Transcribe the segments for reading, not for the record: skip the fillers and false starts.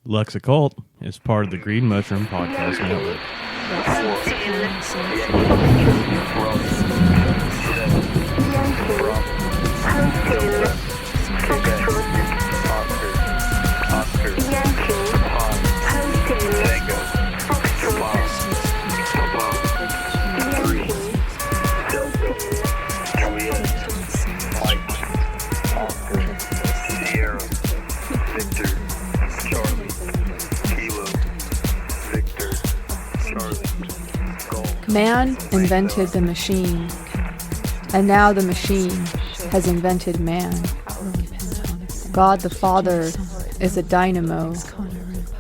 Lux Occult is part of the Green Mushroom Podcast Network. Man invented the machine, and now the machine has invented man. God the Father is a dynamo,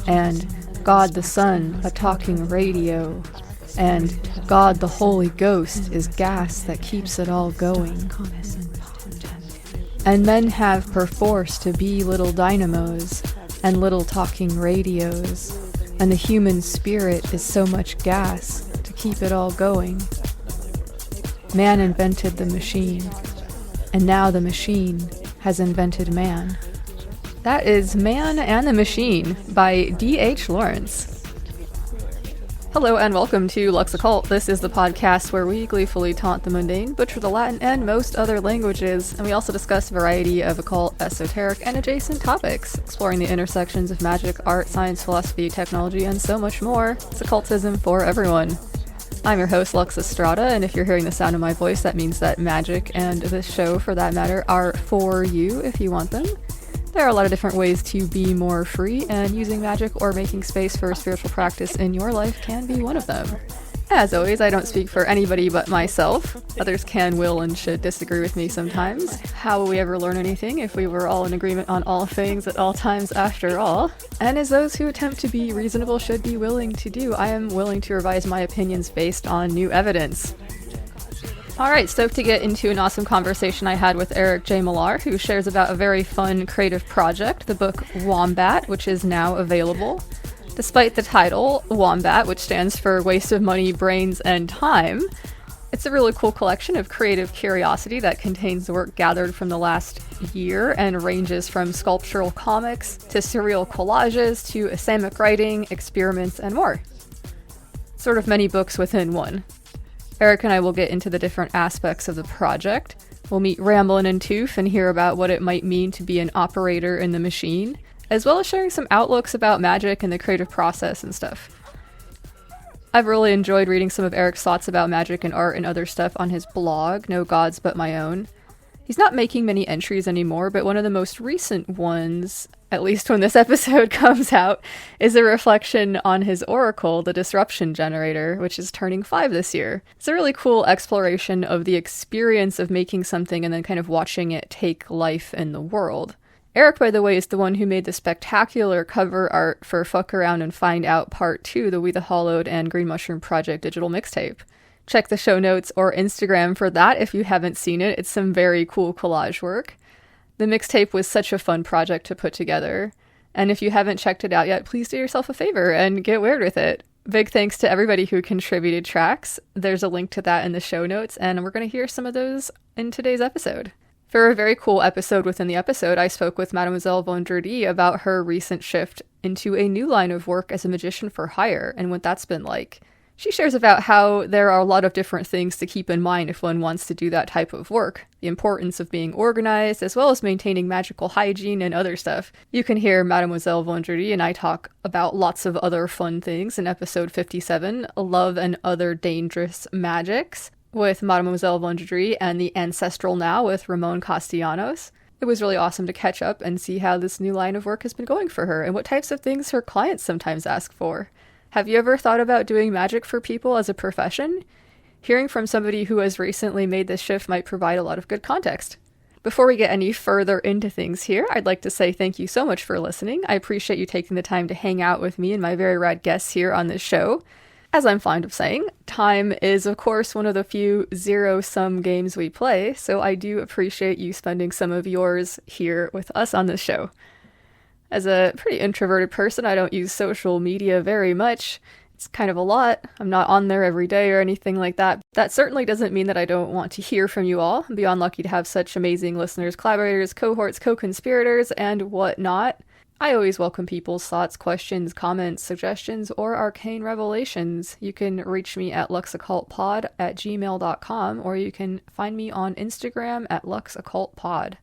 and God the Son a talking radio, and God the Holy Ghost is gas that keeps it all going. And men have perforce to be little dynamos and little talking radios, and the human spirit is so much gas to keep it all going. Man invented the machine, and now the machine has invented man. That is Man and the Machine by D.H. Lawrence. Hello and welcome to Lux Occult. This is the podcast where we gleefully taunt the mundane, butcher the Latin and most other languages, and we also discuss a variety of occult, esoteric, and adjacent topics, exploring the intersections of magic, art, science, philosophy, technology, and so much more. It's occultism for everyone. I'm your host, Lux Estrada, and if you're hearing the sound of my voice, that means that magic and this show, for that matter, are for you if you want them. There are a lot of different ways to be more free, and using magic or making space for spiritual practice in your life can be one of them. As always, I don't speak for anybody but myself. Others can, will, and should disagree with me sometimes. How will we ever learn anything if we were all in agreement on all things at all times after all? And as those who attempt to be reasonable should be willing to do, I am willing to revise my opinions based on new evidence. Alright, stoked to get into an awesome conversation I had with Eric J. Millar, who shares about a very fun creative project, the book Wombat, which is now available. Despite the title, Wombat, which stands for Waste of Money, Brains, and Time, it's a really cool collection of creative curiosity that contains work gathered from the last year and ranges from sculptural comics to surreal collages to Asamic writing, experiments, and more. Sort of many books within one. Eric and I will get into the different aspects of the project. We'll meet Ramon and Toof and hear about what it might mean to be an operator in the machine, as well as sharing some outlooks about magic and the creative process and stuff. I've really enjoyed reading some of Eric's thoughts about magic and art and other stuff on his blog, No Gods But My Own. He's not making many entries anymore, but one of the most recent ones, at least when this episode comes out, is a reflection on his oracle, the Disruption Generator, which is turning 5 this year. It's a really cool exploration of the experience of making something and then kind of watching it take life in the world. Eric, by the way, is the one who made the spectacular cover art for Fuck Around and Find Out Part 2, the We the Hollowed and Green Mushroom Project digital mixtape. Check the show notes or Instagram for that if you haven't seen it. It's some very cool collage work. The mixtape was such a fun project to put together, and if you haven't checked it out yet, please do yourself a favor and get weird with it. Big thanks to everybody who contributed tracks. There's a link to that in the show notes, and we're going to hear some of those in today's episode. For a very cool episode within the episode, I spoke with Mme Vendredi about her recent shift into a new line of work as a magician for hire and what that's been like. She shares about how there are a lot of different things to keep in mind if one wants to do that type of work. The importance of being organized, as well as maintaining magical hygiene and other stuff. You can hear Mme Vendredi and I talk about lots of other fun things in episode 57, Love and Other Dangerous Magics, with Mme Vendredi, and the Ancestral Now with Ramon Castellanos. It was really awesome to catch up and see how this new line of work has been going for her and what types of things her clients sometimes ask for. Have you ever thought about doing magic for people as a profession? Hearing from somebody who has recently made this shift might provide a lot of good context. Before we get any further into things here, I'd like to say thank you so much for listening. I appreciate you taking the time to hang out with me and my very rad guests here on this show. As I'm fond of saying, time is of course one of the few zero-sum games we play, so I do appreciate you spending some of yours here with us on this show. As a pretty introverted person, I don't use social media very much. It's kind of a lot. I'm not on there every day or anything like that. That certainly doesn't mean that I don't want to hear from you all. I'm beyond lucky to have such amazing listeners, collaborators, cohorts, co-conspirators, and whatnot. I always welcome people's thoughts, questions, comments, suggestions, or arcane revelations. You can reach me at luxoccultpod@gmail.com, or you can find me on Instagram at luxoccultpod.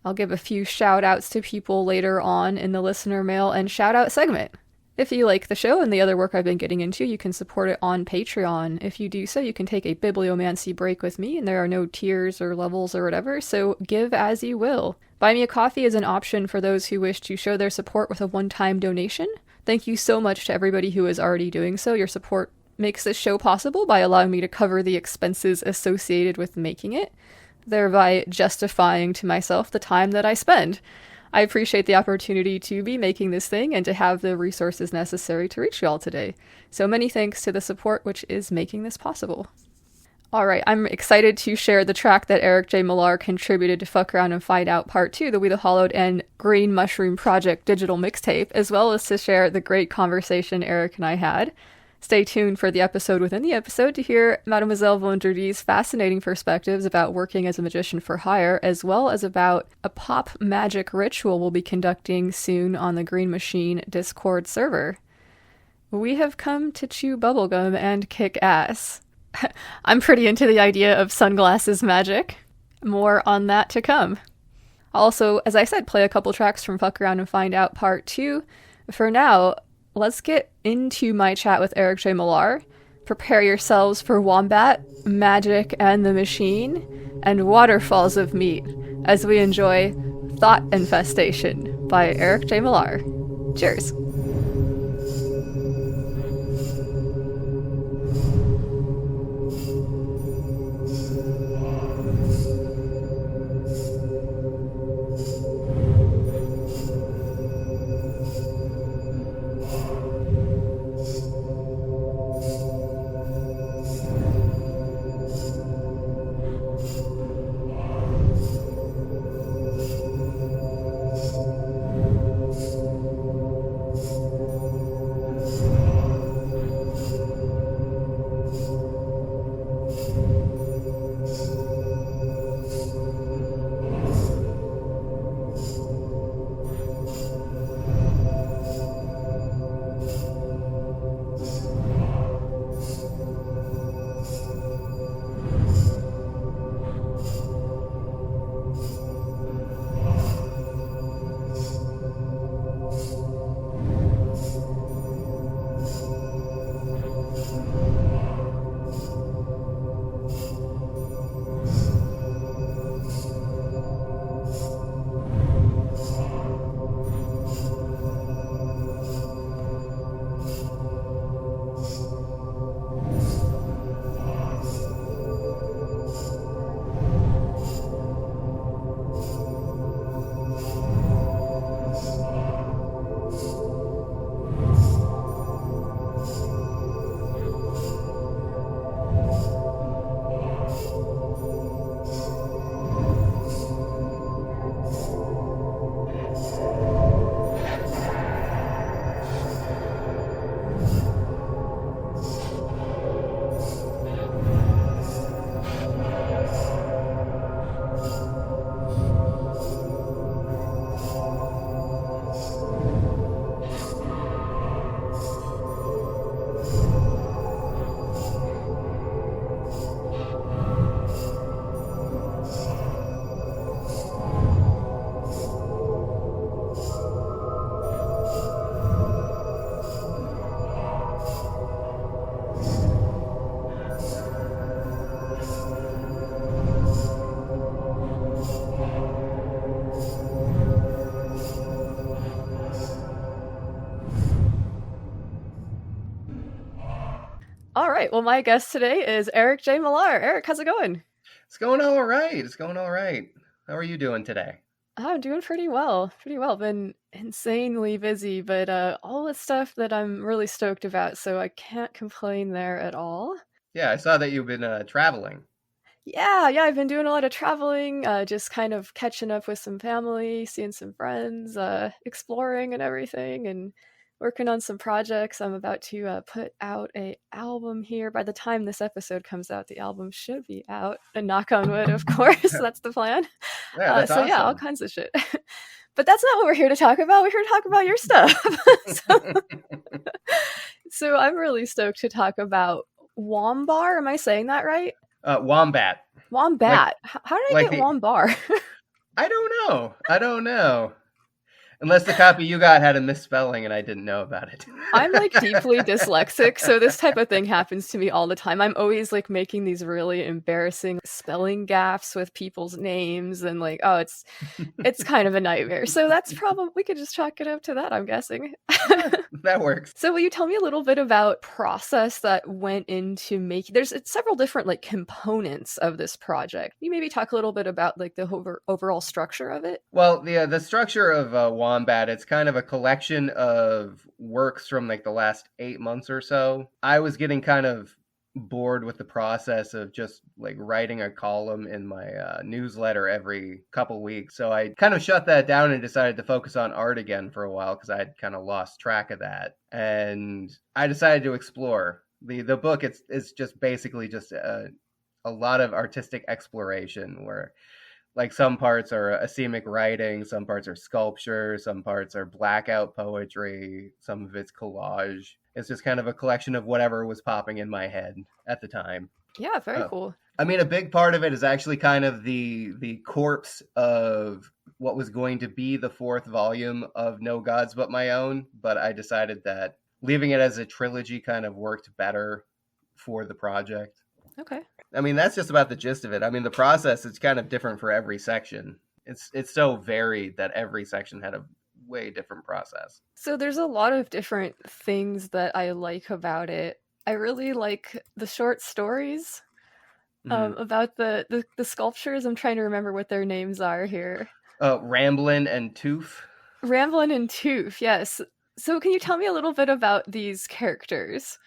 I'll give a few shout outs to people later on in the listener mail and shout out segment. If you like the show and the other work I've been getting into, you can support it on Patreon. If you do so, you can take a bibliomancy break with me, and there are no tiers or levels or whatever, so give as you will. Buy Me a Coffee is an option for those who wish to show their support with a one-time donation. Thank you so much to everybody who is already doing so. Your support makes this show possible by allowing me to cover the expenses associated with making it, thereby justifying to myself the time that I spend. I appreciate the opportunity to be making this thing and to have the resources necessary to reach you all today. So many thanks to the support which is making this possible. Alright, I'm excited to share the track that Eric J. Millar contributed to Fuck Around and Find Out Part 2, the We the Hollowed and Green Mushroom Project digital mixtape, as well as to share the great conversation Eric and I had. Stay tuned for the episode within the episode to hear Mme Vendredi's fascinating perspectives about working as a magician for hire, as well as about a pop magic ritual we'll be conducting soon on the Green Machine Discord server. We have come to chew bubblegum and kick ass. I'm pretty into the idea of sunglasses magic. More on that to come. Also, as I said, play a couple tracks from Fuck Around and Find Out Part 2. For now, let's get into my chat with Eric J. Millar. Prepare yourselves for Wombat, Magick and the Machine, and Waterfalls of Meat as we enjoy Thought Infestation by Eric J. Millar. Cheers! All right. Well, my guest today is Eric J. Millar. Eric, how's it going? It's going all right. It's going all right. How are you doing today? I'm doing pretty well. Been insanely busy, but all the stuff that I'm really stoked about, so I can't complain there at all. Yeah, I saw that you've been traveling. Yeah, I've been doing a lot of traveling, just kind of catching up with some family, seeing some friends, exploring and everything, and working on some projects. I'm about to put out an album here. By the time this episode comes out, the album should be out. And knock on wood, of course. That's the plan. Yeah, that's awesome. Yeah, all kinds of shit. But that's not what we're here to talk about. We're here to talk about your stuff. So I'm really stoked to talk about Wombar. Am I saying that right? Wombat. Wombat. How did I get Wombar? I don't know. Unless the copy you got had a misspelling and I didn't know about it. I'm like deeply dyslexic, so this type of thing happens to me all the time. I'm always like making these really embarrassing spelling gaffes with people's names, and like, oh, it's kind of a nightmare. So that's probably, we could just chalk it up to that, I'm guessing. That works. So will you tell me a little bit about process that went into making, there's several different like components of this project. Can you maybe talk a little bit about like the overall structure of it? Well, the structure of Wombat, it's kind of a collection of works from like the last 8 months or so. I was getting kind of bored with the process of just like writing a column in my newsletter every couple weeks. So I kind of shut that down and decided to focus on art again for a while because I had kind of lost track of that. And I decided to explore. The book, it's just basically just a lot of artistic exploration where like some parts are asemic writing, some parts are sculpture, some parts are blackout poetry, some of it's collage. It's just kind of a collection of whatever was popping in my head at the time. Yeah, very cool. I mean, a big part of it is actually kind of the corpse of what was going to be the 4th volume of No Gods But My Own, but I decided that leaving it as a trilogy kind of worked better for the project. Okay. I mean, that's just about the gist of it. I mean, the process is kind of different for every section. It's so varied that every section had a way different process. So there's a lot of different things that I like about it. I really like the short stories about the sculptures. I'm trying to remember what their names are here. Ramblin' and Toof. Ramblin' and Toof, yes. So can you tell me a little bit about these characters?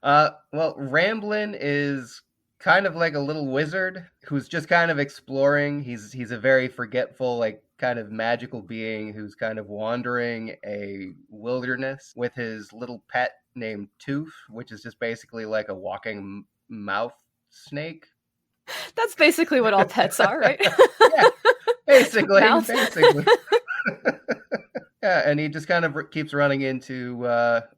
Well, Ramblin' is kind of like a little wizard who's just kind of exploring. He's a very forgetful, like kind of magical being who's kind of wandering a wilderness with his little pet named Toof, which is just basically like a walking mouth snake. That's basically what all pets are, right? Yeah, basically. Basically. Yeah, and he just kind of keeps running into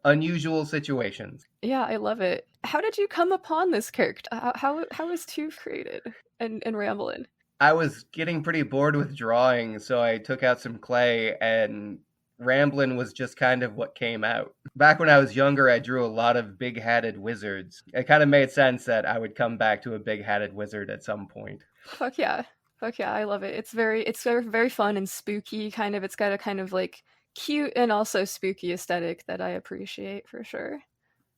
unusual situations. Yeah, I love it. How did you come upon this character? How was Toof created and Ramblin'? I was getting pretty bored with drawing, so I took out some clay, and Ramblin' was just kind of what came out. Back when I was younger, I drew a lot of big-hatted wizards. It kind of made sense that I would come back to a big-hatted wizard at some point. Fuck yeah. I love it. It's very fun and spooky, kind of. It's got a kind of like cute and also spooky aesthetic that I appreciate for sure.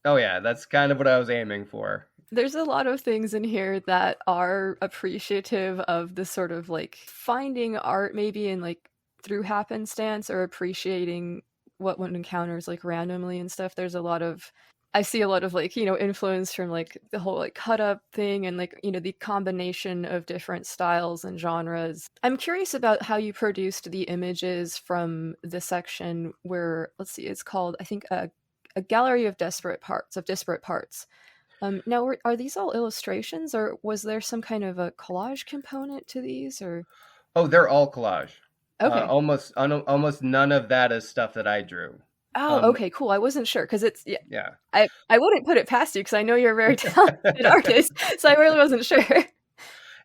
Oh yeah, that's kind of what I was aiming for. There's a lot of things in here that are appreciative of the sort of like finding art maybe in like through happenstance or appreciating what one encounters like randomly and stuff. I see a lot of like, influence from like the whole like cut up thing and like, the combination of different styles and genres. I'm curious about how you produced the images from the section where, let's see, it's called, I think, a gallery of disparate parts. Now, are these all illustrations, or was there some kind of a collage component to these, or? Oh, they're all collage. Okay. Almost none of that is stuff that I drew. Oh, okay, cool. I wasn't sure because it's yeah. I wouldn't put it past you because I know you're a very talented artist, so I really wasn't sure.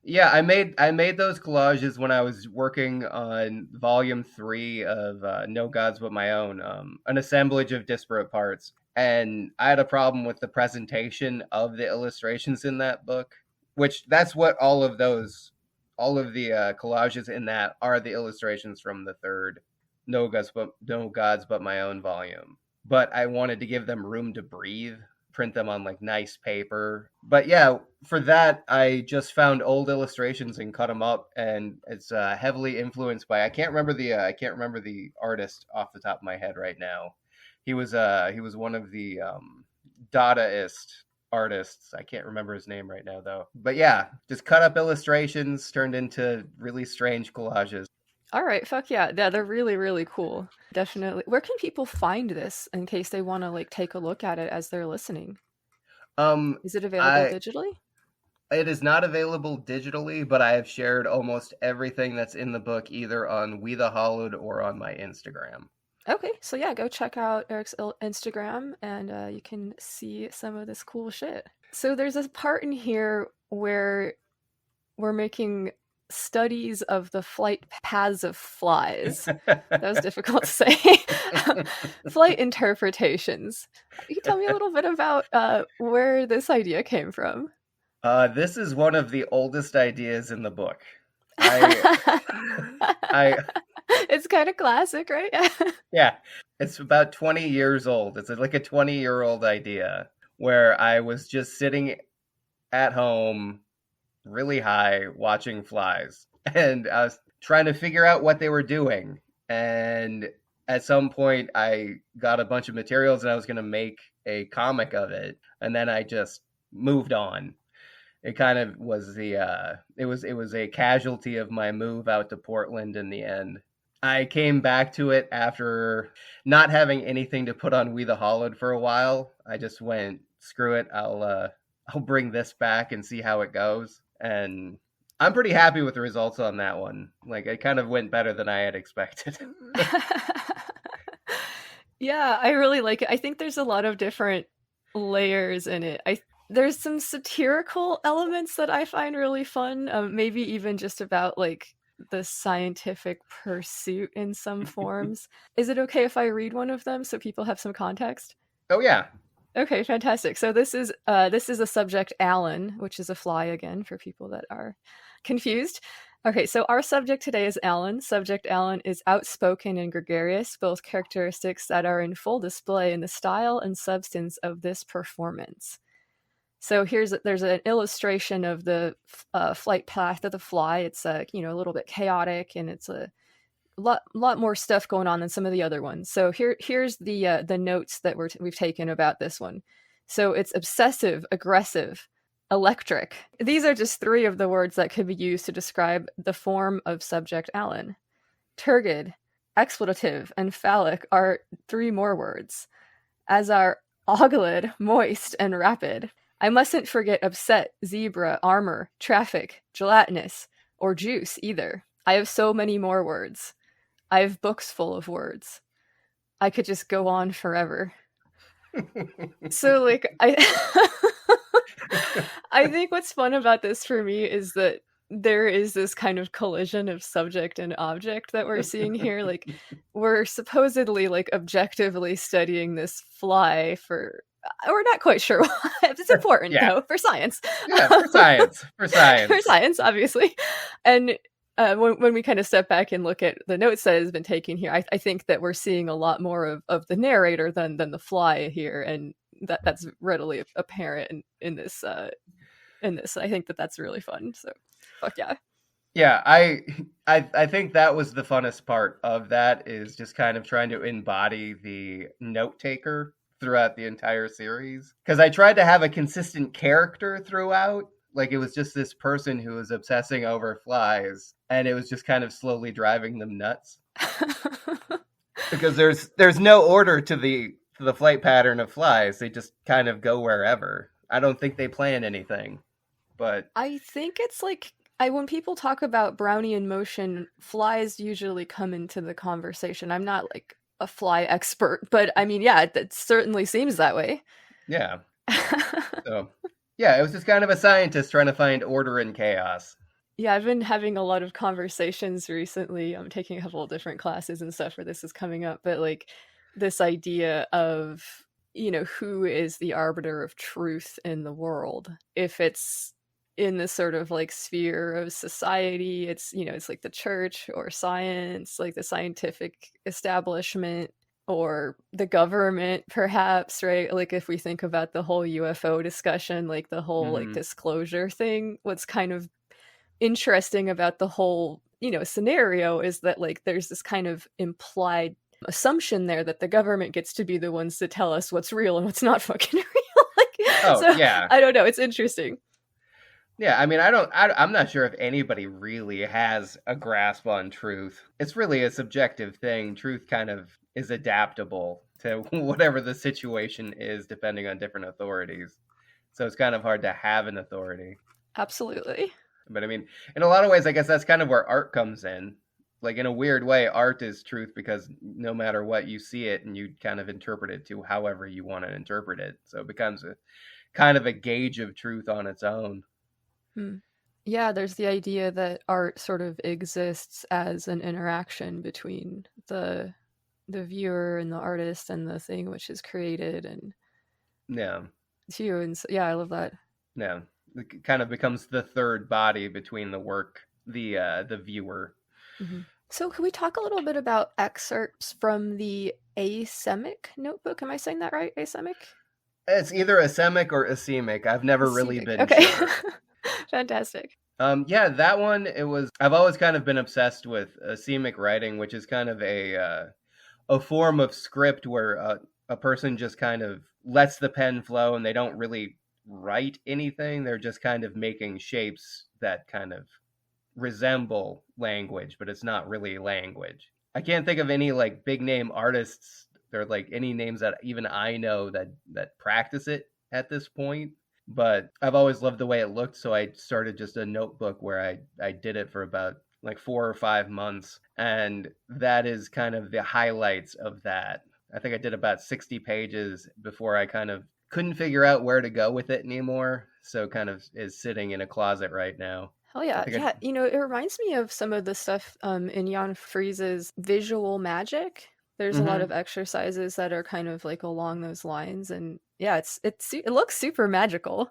Yeah, I made those collages when I was working on volume 3 of No Gods But My Own, an assemblage of disparate parts. And I had a problem with the presentation of the illustrations in that book, which that's what all of the collages in that are the illustrations from the 3rd No Gods But My Own volume. But I wanted to give them room to breathe, print them on like nice paper. But yeah, for that, I just found old illustrations and cut them up, and it's heavily influenced by, I can't remember the artist off the top of my head right now. He was one of the Dadaist artists. I can't remember his name right now though. But yeah, just cut up illustrations turned into really strange collages. All right, fuck yeah. Yeah, they're really, really cool. Definitely. Where can people find this in case they want to like take a look at it as they're listening? Is it available digitally? It is not available digitally, but I have shared almost everything that's in the book either on We the Hollowed or on my Instagram. Okay, so yeah, go check out Eric's Instagram and you can see some of this cool shit. So there's this part in here where we're making studies of the flight paths of flies. That was difficult to say. Flight interpretations. You can tell me a little bit about where this idea came from. This is one of the oldest ideas in the book. It's kind of classic, right? Yeah, it's about 20 years old. It's like a 20-year-old idea where I was just sitting at home really high watching flies, and I was trying to figure out what they were doing. And at some point I got a bunch of materials and I was going to make a comic of it, and then I just moved on. It kind of was it was a casualty of my move out to Portland in the end. I came back to it after not having anything to put on We the Hollowed for a while. I just went, screw it, I'll bring this back and see how it goes. And I'm pretty happy with the results on that one. Like, it kind of went better than I had expected. Yeah, I really like it. I think there's a lot of different layers in it. There's some satirical elements that I find really fun. Maybe even just about like the scientific pursuit in some forms. Is it okay if I read one of them so people have some context? Oh yeah. Okay, fantastic. So this is a subject Alan, which is a fly again for people that are confused. Okay, so our subject today is Alan. Subject Alan is outspoken and gregarious, both characteristics that are in full display in the style and substance of this performance. So there's an illustration of the flight path of the fly. It's a little bit chaotic, and it's a lot more stuff going on than some of the other ones. So here's the notes that we've taken about this one. So it's obsessive, aggressive, electric. These are just 3 of the words that could be used to describe the form of subject Alan. Turgid, expletive, and phallic are 3 more words, as are oglid, moist, and rapid. I mustn't forget upset, zebra, armor, traffic, gelatinous, or juice either. I have so many more words. I have books full of words. I could just go on forever. So, like, I think what's fun about this for me is that there is this kind of collision of subject and object that we're seeing here. Like, we're supposedly, like, objectively studying this fly for... We're not quite sure why. It's important, though, for science. Yeah, for science. For science, obviously. And when we kind of step back and look at the notes that has been taken here, I think that we're seeing a lot more of the narrator than the fly here, and that's readily apparent in this. I think that's really fun. So, fuck yeah. Yeah, I think that was the funnest part of that, is just kind of trying to embody the note taker throughout the entire series, because I tried to have a consistent character throughout. Like, it was just this person who was obsessing over flies, and it was just kind of slowly driving them nuts. Because there's no order to the flight pattern of flies. They just kind of go wherever. I don't think they plan anything. But I think it's like, when people talk about Brownian motion, flies usually come into the conversation. I'm not like a fly expert, but I mean, yeah, it certainly seems that way. Yeah. So, yeah, it was just kind of a scientist trying to find order in chaos. Yeah, I've been having a lot of conversations recently. I'm taking a couple of different classes and stuff where this is coming up, but like this idea of, who is the arbiter of truth in the world? If it's in this sort of like sphere of society, it's it's like the church or science, like the scientific establishment, or the government, perhaps, right? Like, if we think about the whole UFO discussion, like the whole like disclosure thing, what's kind of interesting about the whole scenario is that like there's this kind of implied assumption there that the government gets to be the ones to tell us what's real and what's not fucking real. Yeah, I don't know, it's interesting. Yeah, I mean, I'm not sure if anybody really has a grasp on truth. It's really a subjective thing. Truth kind of is adaptable to whatever the situation is, depending on different authorities. So it's kind of hard to have an authority. Absolutely. But I mean, in a lot of ways, I guess that's kind of where art comes in. Like in a weird way, art is truth because no matter what, you see it and you kind of interpret it to however you want to interpret it. So it becomes a kind of a gauge of truth on its own. Yeah, there's the idea that art sort of exists as an interaction between the viewer and the artist and the thing which is created and Yeah. you. And so, yeah, I love that. Yeah. It kind of becomes the third body between the work, the viewer. Mm-hmm. So can we talk a little bit about excerpts from the asemic notebook? Am I saying that right? Asemic? It's either asemic or asemic. I've never really been okay. sure. Fantastic. Yeah, that one, I've always kind of been obsessed with asemic writing, which is kind of a form of script where a person just kind of lets the pen flow and they don't really write anything. They're just kind of making shapes that kind of resemble language, but it's not really language. I can't think of any like big name artists or like any names that even I know that practice it at this point. But I've always loved the way it looked, so I started just a notebook where I did it for about like 4 or 5 months, and that is kind of the highlights of that. I think I did about 60 pages before I kind of couldn't figure out where to go with it anymore, so kind of is sitting in a closet right now. Hell yeah. Yeah, it reminds me of some of the stuff in Jan Fries's visual magic. There's a lot of exercises that are kind of like along those lines, and yeah, it looks super magical.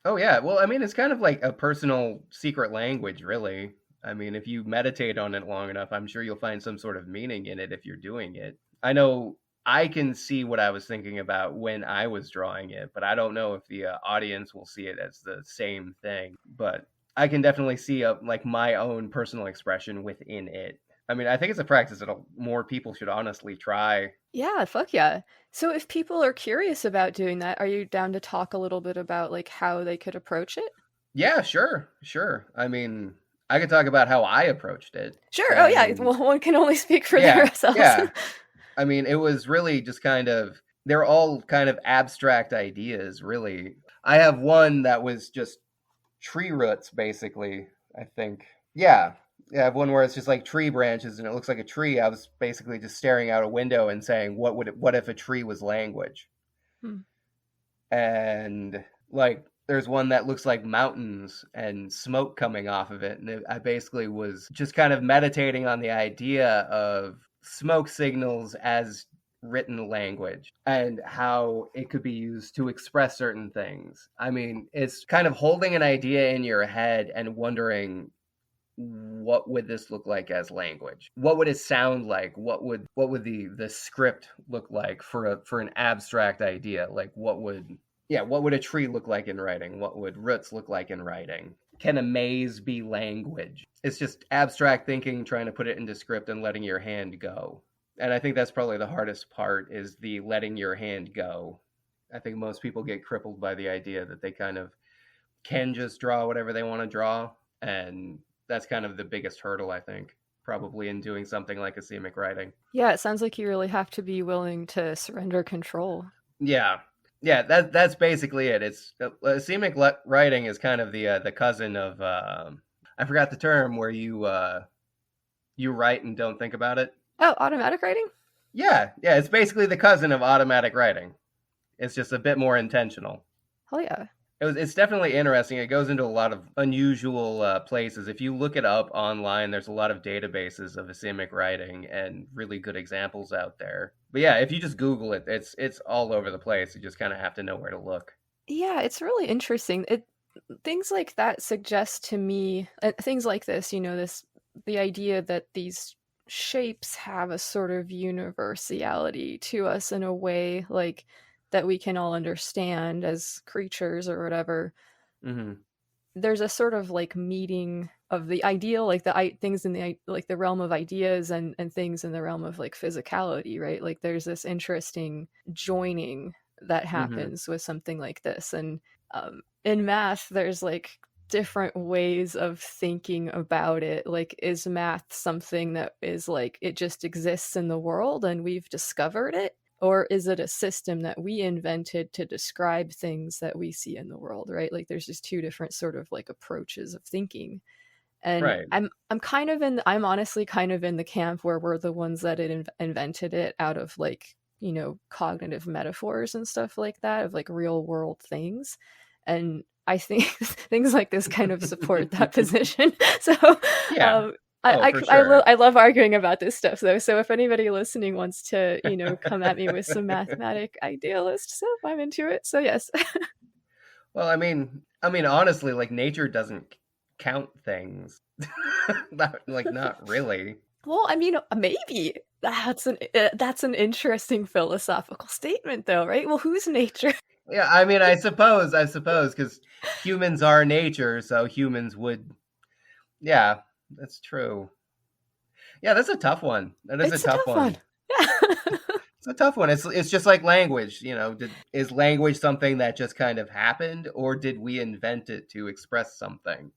Oh yeah, well, I mean, it's kind of like a personal secret language, really. I mean, if you meditate on it long enough, I'm sure you'll find some sort of meaning in it if you're doing it. I know I can see what I was thinking about when I was drawing it, but I don't know if the audience will see it as the same thing. But I can definitely see like my own personal expression within it. I mean, I think it's a practice that more people should honestly try. Yeah, fuck yeah. So if people are curious about doing that, are you down to talk a little bit about like how they could approach it? Yeah, sure. I mean, I could talk about how I approached it. Sure. Oh yeah. Well, one can only speak for themselves. Yeah. I mean, it was really just they're all kind of abstract ideas, really. I have one that was just tree roots, basically, I think. Yeah. I have one where it's just like tree branches and it looks like a tree. I was basically just staring out a window and saying, what if a tree was language? And like, there's one that looks like mountains and smoke coming off of it. And I basically was just kind of meditating on the idea of smoke signals as written language and how it could be used to express certain things. I mean, it's kind of holding an idea in your head and wondering, what would this look like as language? What would it sound like? What would the script look like for an abstract idea? Like what would a tree look like in writing? What would roots look like in writing? Can a maze be language? It's just abstract thinking, trying to put it into script and letting your hand go. And I think that's probably the hardest part, is the letting your hand go. I think most people get crippled by the idea that they kind of can just draw whatever they want to draw, and that's kind of the biggest hurdle, I think, probably in doing something like asemic writing. Yeah, it sounds like you really have to be willing to surrender control. Yeah, that's basically it. It's asemic writing is kind of the cousin of I forgot the term where you write and don't think about it. Oh, automatic writing? Yeah, it's basically the cousin of automatic writing. It's just a bit more intentional. Hell yeah. It's definitely interesting. It goes into a lot of unusual places. If you look it up online, there's a lot of databases of asemic writing and really good examples out there. But yeah, if you just Google it, it's all over the place. You just kind of have to know where to look. Yeah, it's really interesting. Things like that suggest to me, things like this, the idea that these shapes have a sort of universality to us in a way, like, that we can all understand as creatures or whatever. Mm-hmm. There's a sort of like meeting of the ideal, like things in the like the realm of ideas and things in the realm of like physicality, right? Like there's this interesting joining that happens with something like this. And in math, there's like different ways of thinking about it. Like, is math something that is like, it just exists in the world and we've discovered it? Or is it a system that we invented to describe things that we see in the world, right? Like there's just two different sort of like approaches of thinking. And Right. I'm honestly kind of in the camp where we're the ones that invented it out of like, you know, cognitive metaphors and stuff like that, of like real world things. And I think things like this kind of support that position. So Yeah. I love arguing about this stuff though. So if anybody listening wants to, you know, come at me with some mathematic idealist stuff, I'm into it. So yes. Well, I mean, honestly, like nature doesn't count things. not really. Well, I mean, maybe that's an interesting philosophical statement, though, right? Well, who's nature? Yeah, I mean, I suppose, because humans are nature, so humans would. Yeah, that's true. Yeah, that's a tough one. That is It's a tough one. Yeah. It's a tough one. It's just like language, you know. Is language something that just kind of happened, or did we invent it to express something?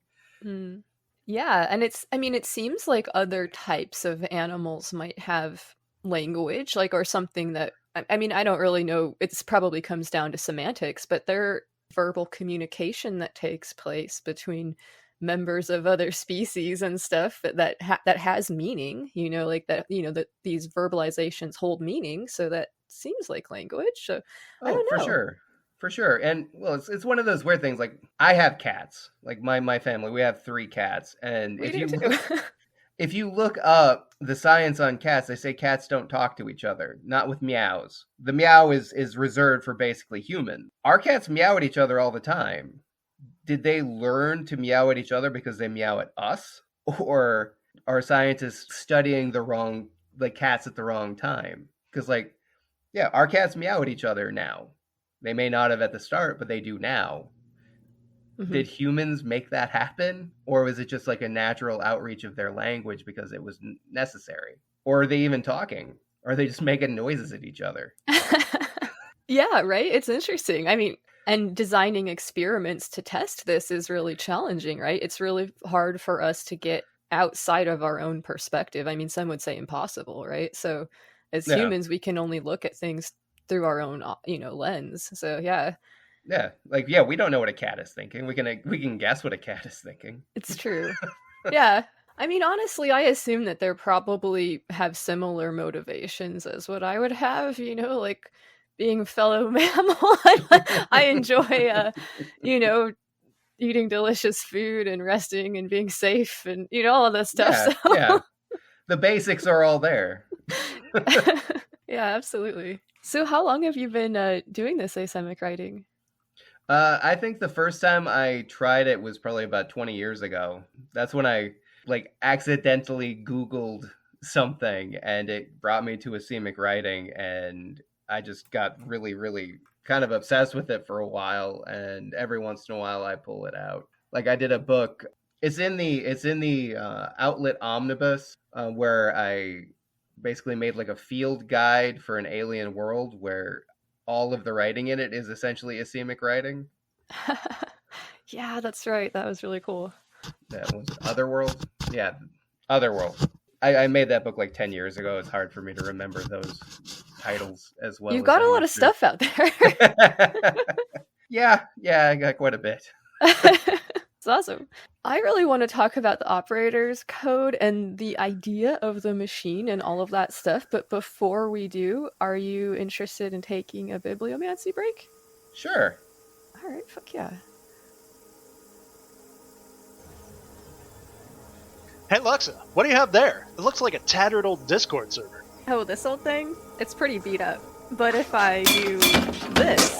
Yeah, and it seems like other types of animals might have language, like, or something that, I mean, I don't really know. It's probably comes down to semantics, but there verbal communication that takes place between members of other species and stuff that has meaning, you know, like that, you know, that these verbalizations hold meaning. So that seems like language. So I don't know. For sure. And well, it's one of those weird things. Like I have cats. Like my family, we have 3 cats, and if you look up the science on cats, they say cats don't talk to each other, not with meows. The meow is reserved for basically humans. Our cats meow at each other all the time. Did they learn to meow at each other because they meow at us, or are scientists studying the cats at the wrong time? Because like, yeah, our cats meow at each other now. They may not have at the start, but they do now. Mm-hmm. Did humans make that happen? Or was it just like a natural outreach of their language because it was necessary? Or are they even talking? Or are they just making noises at each other? Yeah, right? It's interesting. I mean, and designing experiments to test this is really challenging, right? It's really hard for us to get outside of our own perspective. I mean, some would say impossible, right? So as humans, we can only look at things through our own, you know, lens. So yeah, we don't know what a cat is thinking. We can guess what a cat is thinking. It's true. Yeah, I mean, honestly, I assume that they probably have similar motivations as what I would have, you know, like being a fellow mammal. I enjoy you know, eating delicious food and resting and being safe and, you know, all of that stuff. Yeah. The basics are all there. Yeah, absolutely. So how long have you been doing this asemic writing? I think the first time I tried it was probably about 20 years ago. That's when I like accidentally Googled something and it brought me to asemic writing, and I just got really, really kind of obsessed with it for a while, and every once in a while I pull it out. Like I did a book. It's in the Outlet Omnibus where I basically made like a field guide for an alien world where all of the writing in it is essentially asemic writing. Yeah, that's right. That was really cool. That was Otherworld. Yeah, Otherworld. I made that book like 10 years ago. It's hard for me to remember those titles as well. You've got a lot of stuff out there. Yeah, I got quite a bit. It's awesome. I really want to talk about the operator's code and the idea of the machine and all of that stuff. But before we do, are you interested in taking a bibliomancy break? Sure. All right, fuck yeah. Hey, Luxa, what do you have there? It looks like a tattered old Discord server. Oh, this old thing? It's pretty beat up. But if I do this...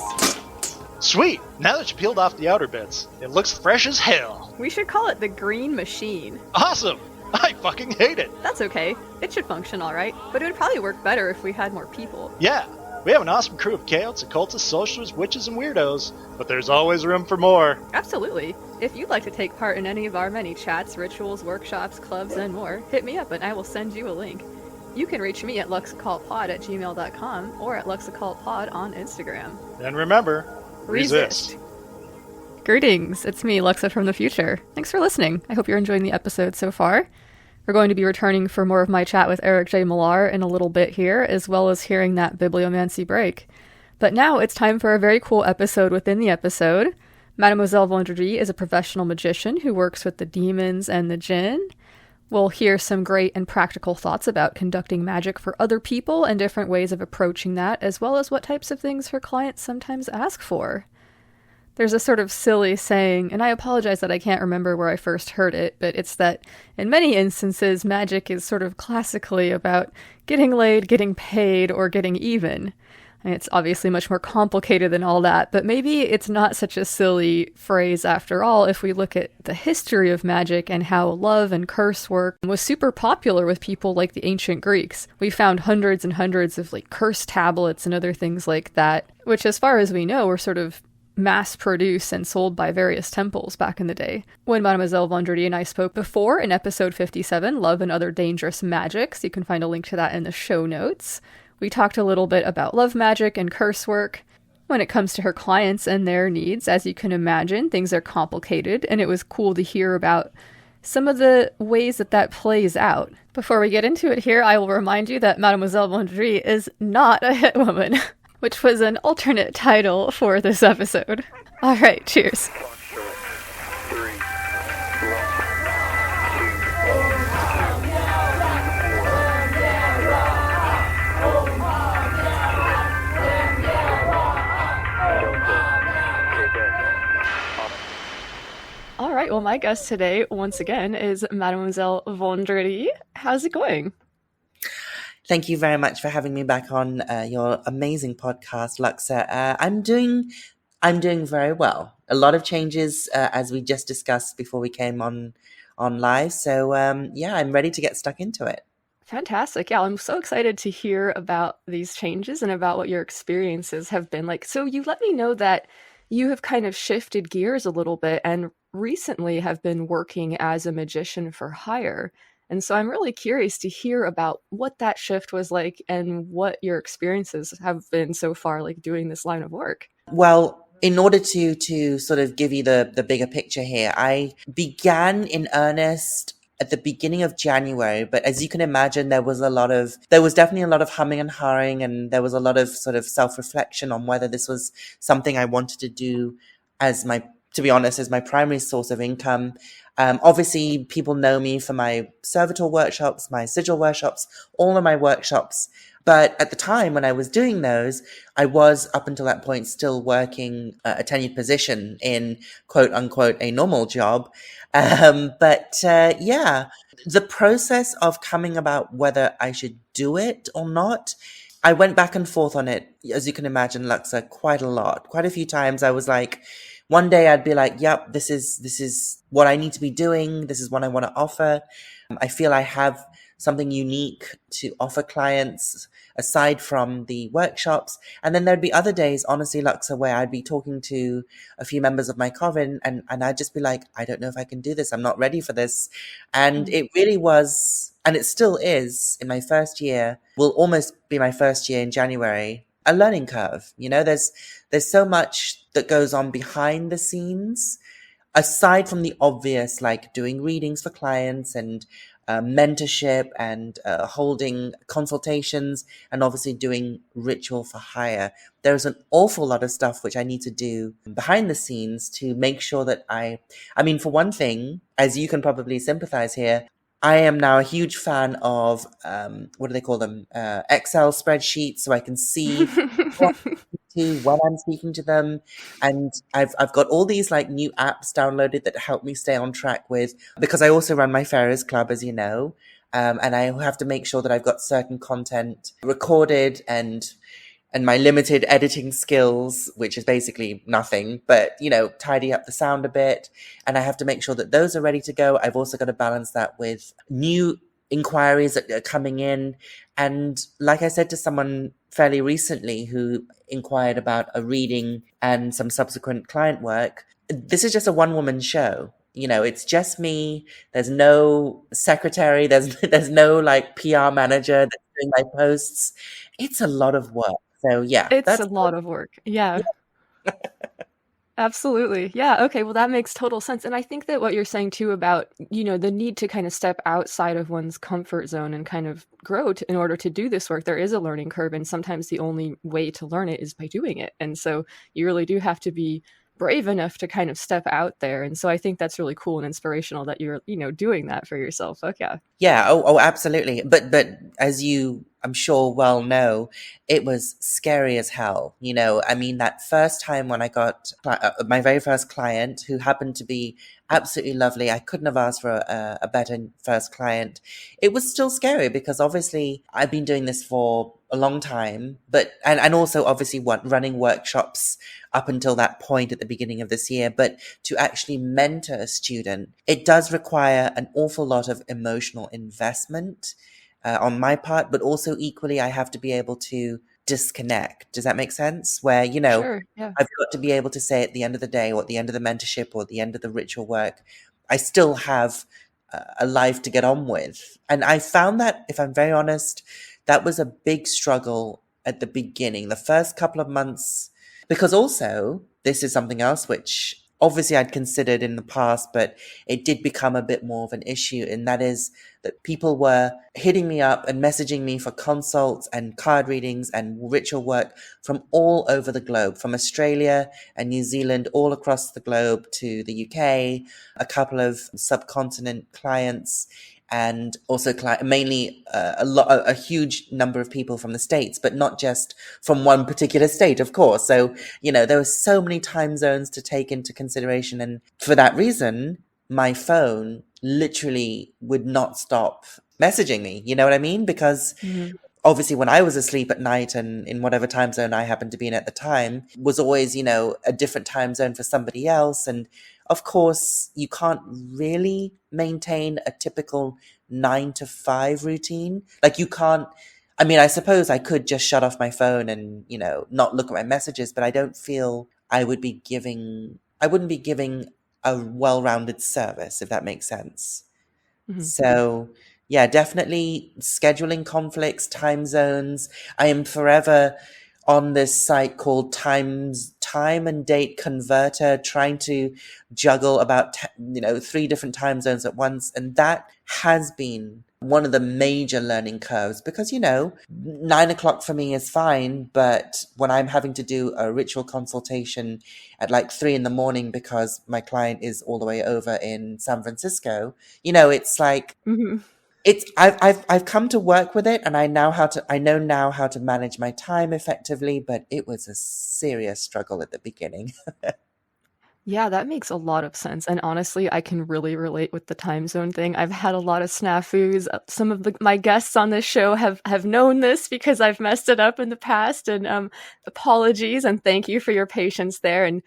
Sweet! Now that you peeled off the outer bits, it looks fresh as hell. We should call it the Green Machine. Awesome! I fucking hate it! That's okay. It should function alright, but it would probably work better if we had more people. Yeah, we have an awesome crew of chaots, occultists, socialists, witches, and weirdos, but there's always room for more. Absolutely. If you'd like to take part in any of our many chats, rituals, workshops, clubs, and more, hit me up and I will send you a link. You can reach me at luxoccultpod@gmail.com or at luxoccultpod on Instagram. And remember, resist. Greetings, it's me, Luxa from the future. Thanks for listening. I hope you're enjoying the episode so far. We're going to be returning for more of my chat with Eric J. Millar in a little bit here, as well as hearing that bibliomancy break. But now it's time for a very cool episode within the episode. Mme Vendredi is a professional magician who works with the demons and the jinn. We'll hear some great and practical thoughts about conducting magic for other people and different ways of approaching that, as well as what types of things her clients sometimes ask for. There's a sort of silly saying, and I apologize that I can't remember where I first heard it, but it's that in many instances, magic is sort of classically about getting laid, getting paid, or getting even. And it's obviously much more complicated than all that, but maybe it's not such a silly phrase after all if we look at the history of magic and how love and curse work was super popular with people like the ancient Greeks. We found hundreds and hundreds of curse tablets and other things like that, which as far as we know were sort of mass-produced and sold by various temples back in the day. When Mademoiselle Vendredi and I spoke before in episode 57, Love and Other Dangerous Magics, you can find a link to that in the show notes. We talked a little bit about love magic and curse work. When it comes to her clients and their needs, as you can imagine, things are complicated, and it was cool to hear about some of the ways that plays out. Before we get into it here, I will remind you that Mademoiselle Vendredi is not a hit woman, which was an alternate title for this episode. All right, cheers. All right, well, my guest today, once again, is Mademoiselle Vendredi. How's it going? Thank you very much for having me back on your amazing podcast, Luxa. I'm doing very well. A lot of changes, as we just discussed before we came on live. So, I'm ready to get stuck into it. Fantastic. Yeah, I'm so excited to hear about these changes and about what your experiences have been like. So you let me know that you have kind of shifted gears a little bit and recently have been working as a magician for hire. And so I'm really curious to hear about what that shift was like and what your experiences have been so far, doing this line of work. Well, in order to sort of give you the bigger picture here, I began in earnest at the beginning of January, but as you can imagine, there was definitely a lot of humming and hawing, and there was a lot of sort of self-reflection on whether this was something I wanted to do as my primary source of income. Obviously, people know me for my servitor workshops, my sigil workshops, all of my workshops. But at the time when I was doing those, I was, up until that point, still working a tenured position in, quote unquote, a normal job. The process of coming about whether I should do it or not, I went back and forth on it, as you can imagine, Luxa, quite a lot. Quite a few times I was like, one day I'd be like, yep, this is what I need to be doing. This is what I want to offer. I feel I have something unique to offer clients aside from the workshops. And then there'd be other days, honestly, Luxa, where I'd be talking to a few members of my coven and I'd just be like, I don't know if I can do this. I'm not ready for this. And it really was, and it still is, in my first year, will almost be my first year in January, a learning curve. You know, there's so much that goes on behind the scenes, aside from the obvious, like doing readings for clients and mentorship and holding consultations and obviously doing ritual for hire. There's an awful lot of stuff which I need to do behind the scenes to make sure that I mean, for one thing, as you can probably sympathize here, I am now a huge fan of, what do they call them? Excel spreadsheets, so I can see when I'm speaking to them. And I've got all these like new apps downloaded that help me stay on track with, because I also run my Ferris Club, as you know. And I have to make sure that I've got certain content recorded and my limited editing skills, which is basically nothing, but, you know, tidy up the sound a bit. And I have to make sure that those are ready to go. I've also got to balance that with new inquiries that are coming in. And like I said to someone fairly recently who inquired about a reading and some subsequent client work, this is just a one-woman show. You know, it's just me. There's no secretary. There's no like PR manager that's doing my posts. It's a lot of work. So yeah, it's a lot of work. Yeah. Absolutely. Yeah. Okay. Well, that makes total sense. And I think that what you're saying too about, the need to kind of step outside of one's comfort zone and kind of grow in order to do this work, there is a learning curve. And sometimes the only way to learn it is by doing it. And so you really do have to be brave enough to kind of step out there. And so I think that's really cool and inspirational that you're, doing that for yourself. Fuck yeah. Yeah. Oh, absolutely. But as you, I'm sure, well know, it was scary as hell. I mean, that first time when I got my very first client, who happened to be absolutely lovely, I couldn't have asked for a better first client. It was still scary because obviously I've been doing this for a long time, but and also obviously running workshops up until that point at the beginning of this year. But to actually mentor a student, it does require an awful lot of emotional investment on my part, but also equally I have to be able to disconnect. Does that make sense? Where, Sure, yeah. I've got to be able to say at the end of the day, or at the end of the mentorship, or at the end of the ritual work, I still have a life to get on with. And I found that, if I'm very honest, that was a big struggle at the beginning, the first couple of months, because also this is something else which obviously I'd considered in the past, but it did become a bit more of an issue. And that is that people were hitting me up and messaging me for consults and card readings and ritual work from all over the globe, from Australia and New Zealand, all across the globe to the UK, a couple of subcontinent clients, and also mainly a huge number of people from the States, but not just from one particular state, of course. So, there were so many time zones to take into consideration. And for that reason, my phone literally would not stop messaging me. You know what I mean? Because obviously when I was asleep at night and in whatever time zone I happened to be in at the time was always, a different time zone for somebody else. And of course, you can't really maintain a typical 9 to 5 routine. Like you can't, I mean, I suppose I could just shut off my phone and, not look at my messages, but I don't feel I wouldn't be giving a well-rounded service, if that makes sense. So yeah, definitely scheduling conflicts, time zones. I am forever on this site called Time and Date Converter, trying to juggle about 3 different time zones at once, and that has been one of the major learning curves because 9 o'clock for me is fine, but when I'm having to do a ritual consultation at like 3 in the morning because my client is all the way over in San Francisco, it's like it's I've come to work with it, and I know now how to manage my time effectively, but it was a serious struggle at the beginning. Yeah, that makes a lot of sense. And honestly, I can really relate with the time zone thing. I've had a lot of snafus. Some of my guests on this show have known this because I've messed it up in the past. And apologies and thank you for your patience there. And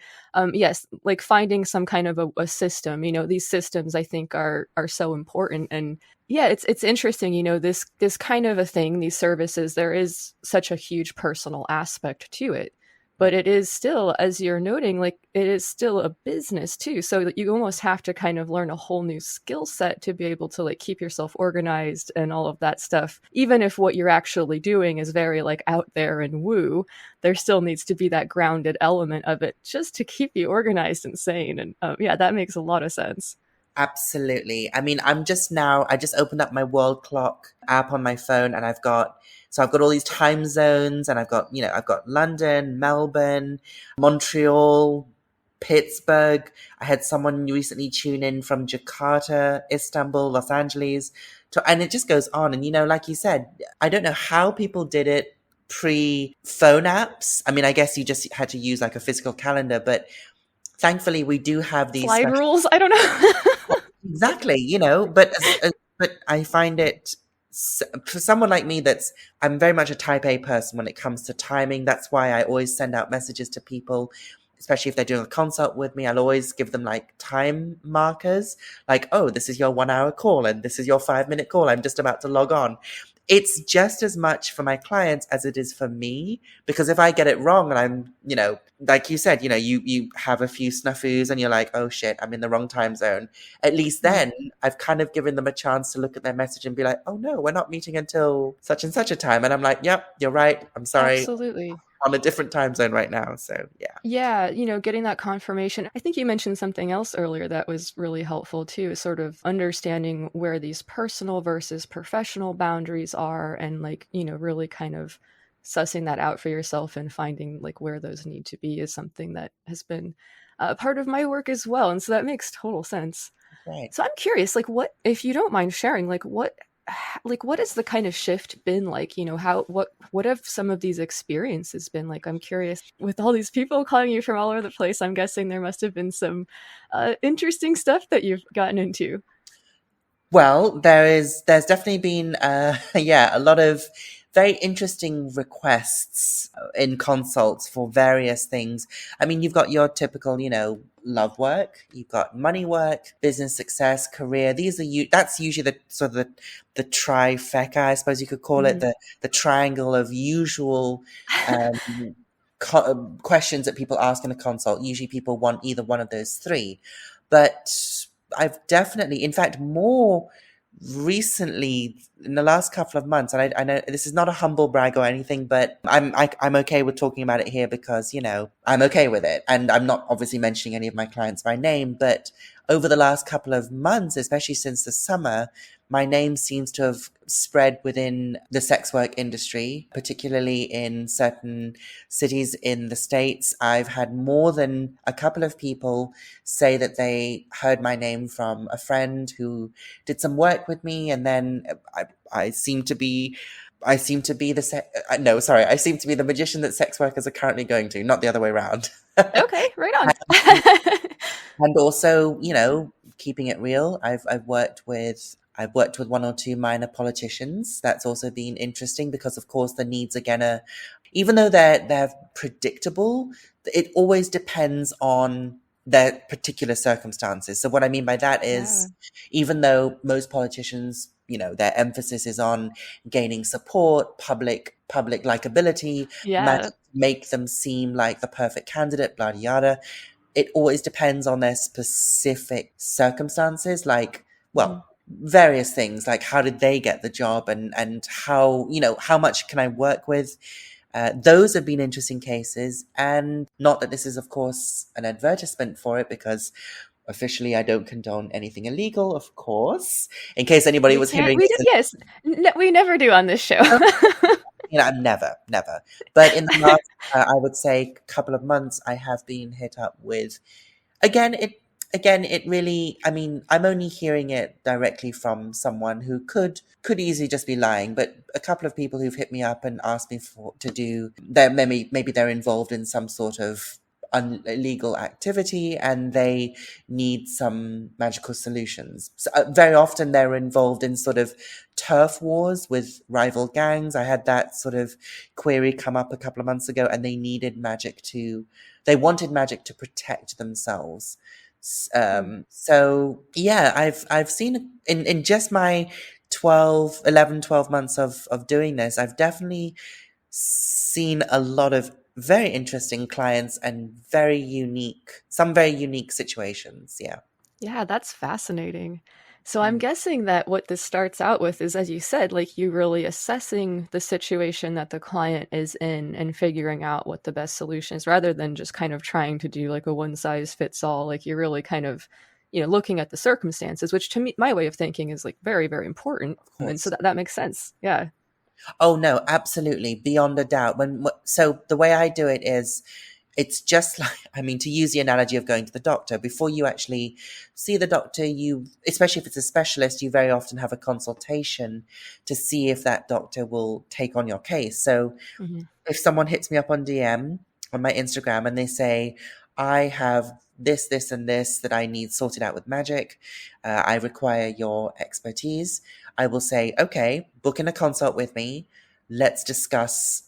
yes, like finding some kind of a system. These systems I think are so important. And yeah, it's interesting. This kind of a thing, these services, there is such a huge personal aspect to it. But it is still, as you're noting, like it is still a business too. So that you almost have to kind of learn a whole new skill set to be able to like keep yourself organized and all of that stuff. Even if what you're actually doing is very like out there and woo, there still needs to be that grounded element of it just to keep you organized and sane. And yeah, that makes a lot of sense. Absolutely. I mean, I just opened up my world clock app on my phone, and I've got all these time zones, and I've got London, Melbourne, Montreal, Pittsburgh. I had someone recently tune in from Jakarta, Istanbul, Los Angeles, and it just goes on. And, like you said, I don't know how people did it pre-phone apps. I mean, I guess you just had to use like a physical calendar, but thankfully we do have these slide rules. I don't know. Exactly, but I find it, for someone like me I'm very much a type A person when it comes to timing. That's why I always send out messages to people, especially if they're doing a consult with me. I'll always give them like time markers, like, oh, this is your 1 hour call and this is your 5-minute call. I'm just about to log on. It's just as much for my clients as it is for me, because if I get it wrong and I'm, like you said, you have a few snafus and you're like, oh shit, I'm in the wrong time zone. At least then I've kind of given them a chance to look at their message and be like, oh no, we're not meeting until such and such a time. And I'm like, yep, you're right. I'm sorry. Absolutely. on a different time zone right now. So yeah. Yeah, getting that confirmation. I think you mentioned something else earlier that was really helpful too, sort of understanding where these personal versus professional boundaries are, and really kind of sussing that out for yourself and finding where those need to be is something that has been part of my work as well. And so that makes total sense. Right. So I'm curious, what, if you don't mind sharing, what has the kind of shift been like? What have some of these experiences been like? I'm curious, with all these people calling you from all over the place, I'm guessing there must have been some interesting stuff that you've gotten into. Well, there's definitely been a lot of very interesting requests in consults for various things. I mean, you've got your typical, love work, you've got money work, business success, career. That's usually the sort of the trifecta, I suppose you could call it, the triangle of usual questions that people ask in a consult. Usually people want either one of those three. But I've definitely, in fact, more recently in the last couple of months, and I know this is not a humble brag or anything, but I'm okay with talking about it here because, I'm okay with it. And I'm not obviously mentioning any of my clients by name, but over the last couple of months, especially since the summer, my name seems to have spread within the sex work industry, particularly in certain cities in the States. I've had more than a couple of people say that they heard my name from a friend who did some work with me, and then I seem to be the magician that sex workers are currently going to, not the other way around. Okay, right on. And also, keeping it real, I've worked with one or two minor politicians. That's also been interesting because, of course, the needs again even though they're predictable, it always depends on their particular circumstances. So what I mean by that is, even though most politicians, their emphasis is on gaining support, public likability, make them seem like the perfect candidate, blah, yada. It always depends on their specific circumstances, various things, like how did they get the job, and how much can I work with. Those have been interesting cases, and not that this is, of course, an advertisement for it, because officially I don't condone anything illegal, of course, in case anybody was hearing this. Yes, we never do on this show. I'm never. But in the last, I would say, couple of months, I have been hit up with, it really, I mean, I'm only hearing it directly from someone who could easily just be lying, but a couple of people who've hit me up and asked me to do, maybe they're involved in some sort of illegal activity and they need some magical solutions. So, very often they're involved in sort of turf wars with rival gangs. I had that sort of query come up a couple of months ago, and they wanted Magick to protect themselves. So yeah, I've seen in just my 12 months of doing this, I've definitely seen a lot of very interesting clients and some very unique situations. Yeah, that's fascinating. So I'm guessing that what this starts out with is, as you said, you really assessing the situation that the client is in and figuring out what the best solution is, rather than just kind of trying to do a one size fits all. You're really kind of, looking at the circumstances, which to me, my way of thinking is very, very important. And so that makes sense. Yeah. Oh no, absolutely. Beyond a doubt. So the way I do it is, it's just to use the analogy of going to the doctor, before you actually see the doctor, especially if it's a specialist, you very often have a consultation to see if that doctor will take on your case. So if someone hits me up on DM on my Instagram and they say, I have this, and this that I need sorted out with Magick, I require your expertise, I will say, okay, book in a consult with me. Let's discuss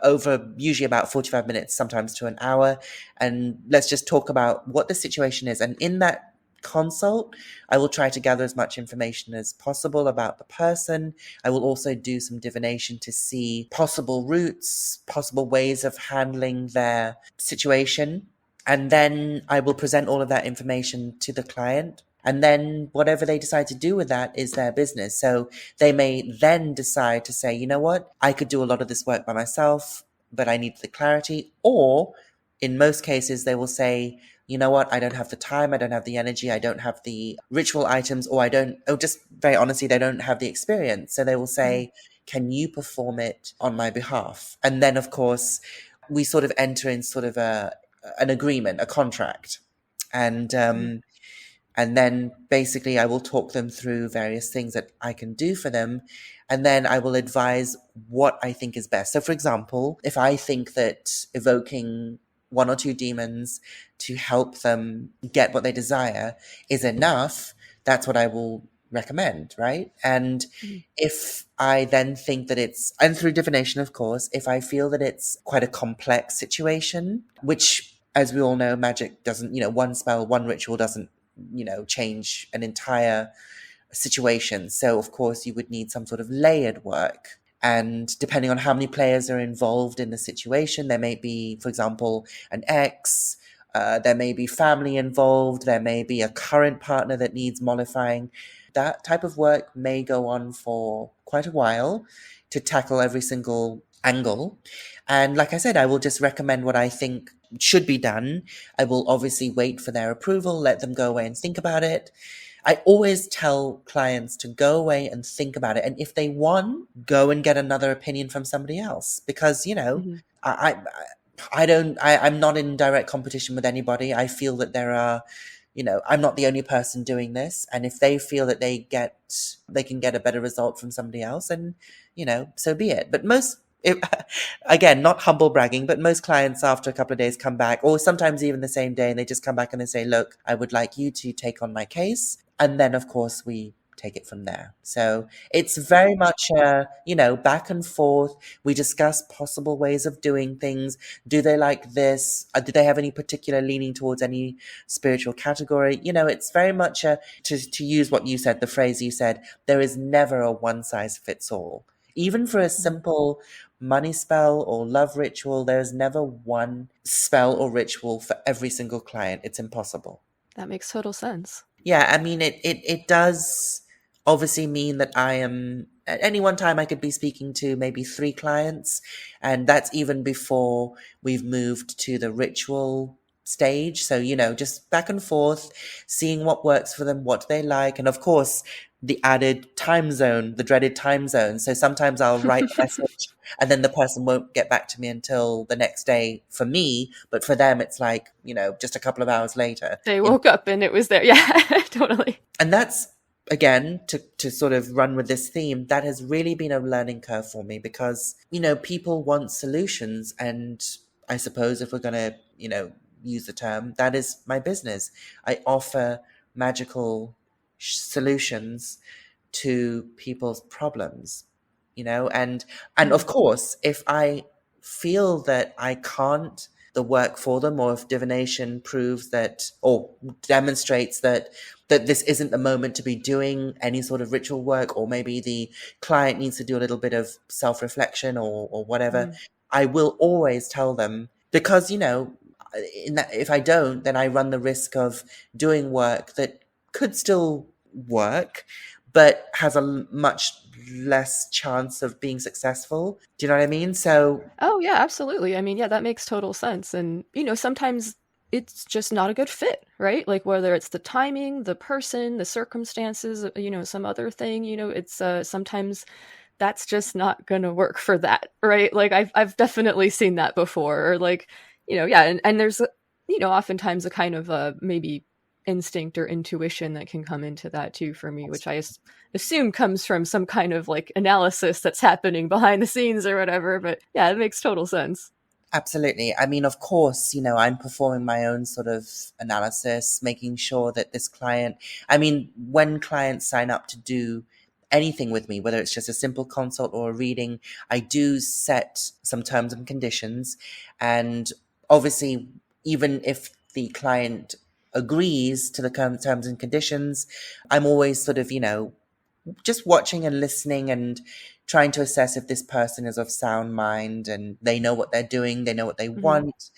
over usually about 45 minutes, sometimes to an hour. And let's just talk about what the situation is. And in that consult, I will try to gather as much information as possible about the person. I will also do some divination to see possible routes, possible ways of handling their situation. And then I will present all of that information to the client. And then whatever they decide to do with that is their business. So they may then decide to say, you know what, I could do a lot of this work by myself. but I need the clarity. Or in most cases, they will say, you know what, I don't have the time, I don't have the energy, I don't have the ritual items, or just very honestly, they don't have the experience. So they will say, can you perform it on my behalf? And then, of course, we sort of enter in sort of an agreement, a contract. And then basically I will talk them through various things that I can do for them. And then I will advise what I think is best. So for example, if I think that evoking one or two demons to help them get what they desire is enough, that's what I will recommend, right? And if I then think that and through divination, of course, if I feel that it's quite a complex situation, which, as we all know, magic doesn't, one spell, one ritual doesn't, change an entire situation. So, of course, you would need some sort of layered work. And depending on how many players are involved in the situation, there may be, for example, an ex, there may be family involved, there may be a current partner that needs mollifying. That type of work may go on for quite a while to tackle every single angle. And like I said, I will just recommend what I think should be done. I will obviously wait for their approval, let them go away and think about it. I always tell clients to go away and think about it. And if they want, go and get another opinion from somebody else. Because, I'm not in direct competition with anybody. I feel that there are, I'm not the only person doing this. And if they feel that they can get a better result from somebody else, then, so be it. But again, not humble bragging, but most clients after a couple of days come back, or sometimes even the same day, and they just come back and they say, look, I would like you to take on my case. And then, of course, we take it from there. So it's very much, back and forth. We discuss possible ways of doing things. Do they like this? Do they have any particular leaning towards any spiritual category? It's very much to use what you said, the phrase you said, there is never a one size fits all. Even for a simple money spell or love ritual, there's never one spell or ritual for every single client. It's impossible. That makes total sense. Yeah, I mean, it does obviously mean that I am, at any one time I could be speaking to maybe 3 clients, and that's even before we've moved to the ritual stage. So, just back and forth, seeing what works for them, what they like, and of course, the added time zone, the dreaded time zone. So sometimes I'll write a message and then the person won't get back to me until the next day for me. But for them, it's like, just a couple of hours later. They woke up and it was there. Yeah, totally. And that's, again, to sort of run with this theme, that has really been a learning curve for me because, people want solutions. And I suppose if we're going to, use the term, that is my business. I offer magical solutions to people's problems, and of course, if I feel that I can't the work for them, or if divination proves that or demonstrates that this isn't the moment to be doing any sort of ritual work, or maybe the client needs to do a little bit of self-reflection or whatever, I will always tell them, because if I don't, then I run the risk of doing work that could still work, but has a much less chance of being successful. Do you know what I mean? So, oh yeah, absolutely. I mean, yeah, that makes total sense. And sometimes it's just not a good fit, right? Like whether it's the timing, the person, the circumstances, some other thing. It's sometimes that's just not gonna work for that, right? Like I've definitely seen that before, or like and there's oftentimes a kind of maybe instinct or intuition that can come into that too for me, which I assume comes from some kind of like analysis that's happening behind the scenes or whatever. But yeah, it makes total sense. Absolutely. I mean, of course, I'm performing my own sort of analysis, making sure that this client, when clients sign up to do anything with me, whether it's just a simple consult or a reading, I do set some terms and conditions. And obviously, even if the client agrees to the terms and conditions, I'm always sort of, just watching and listening and trying to assess if this person is of sound mind and they know what they're doing, they know what they want.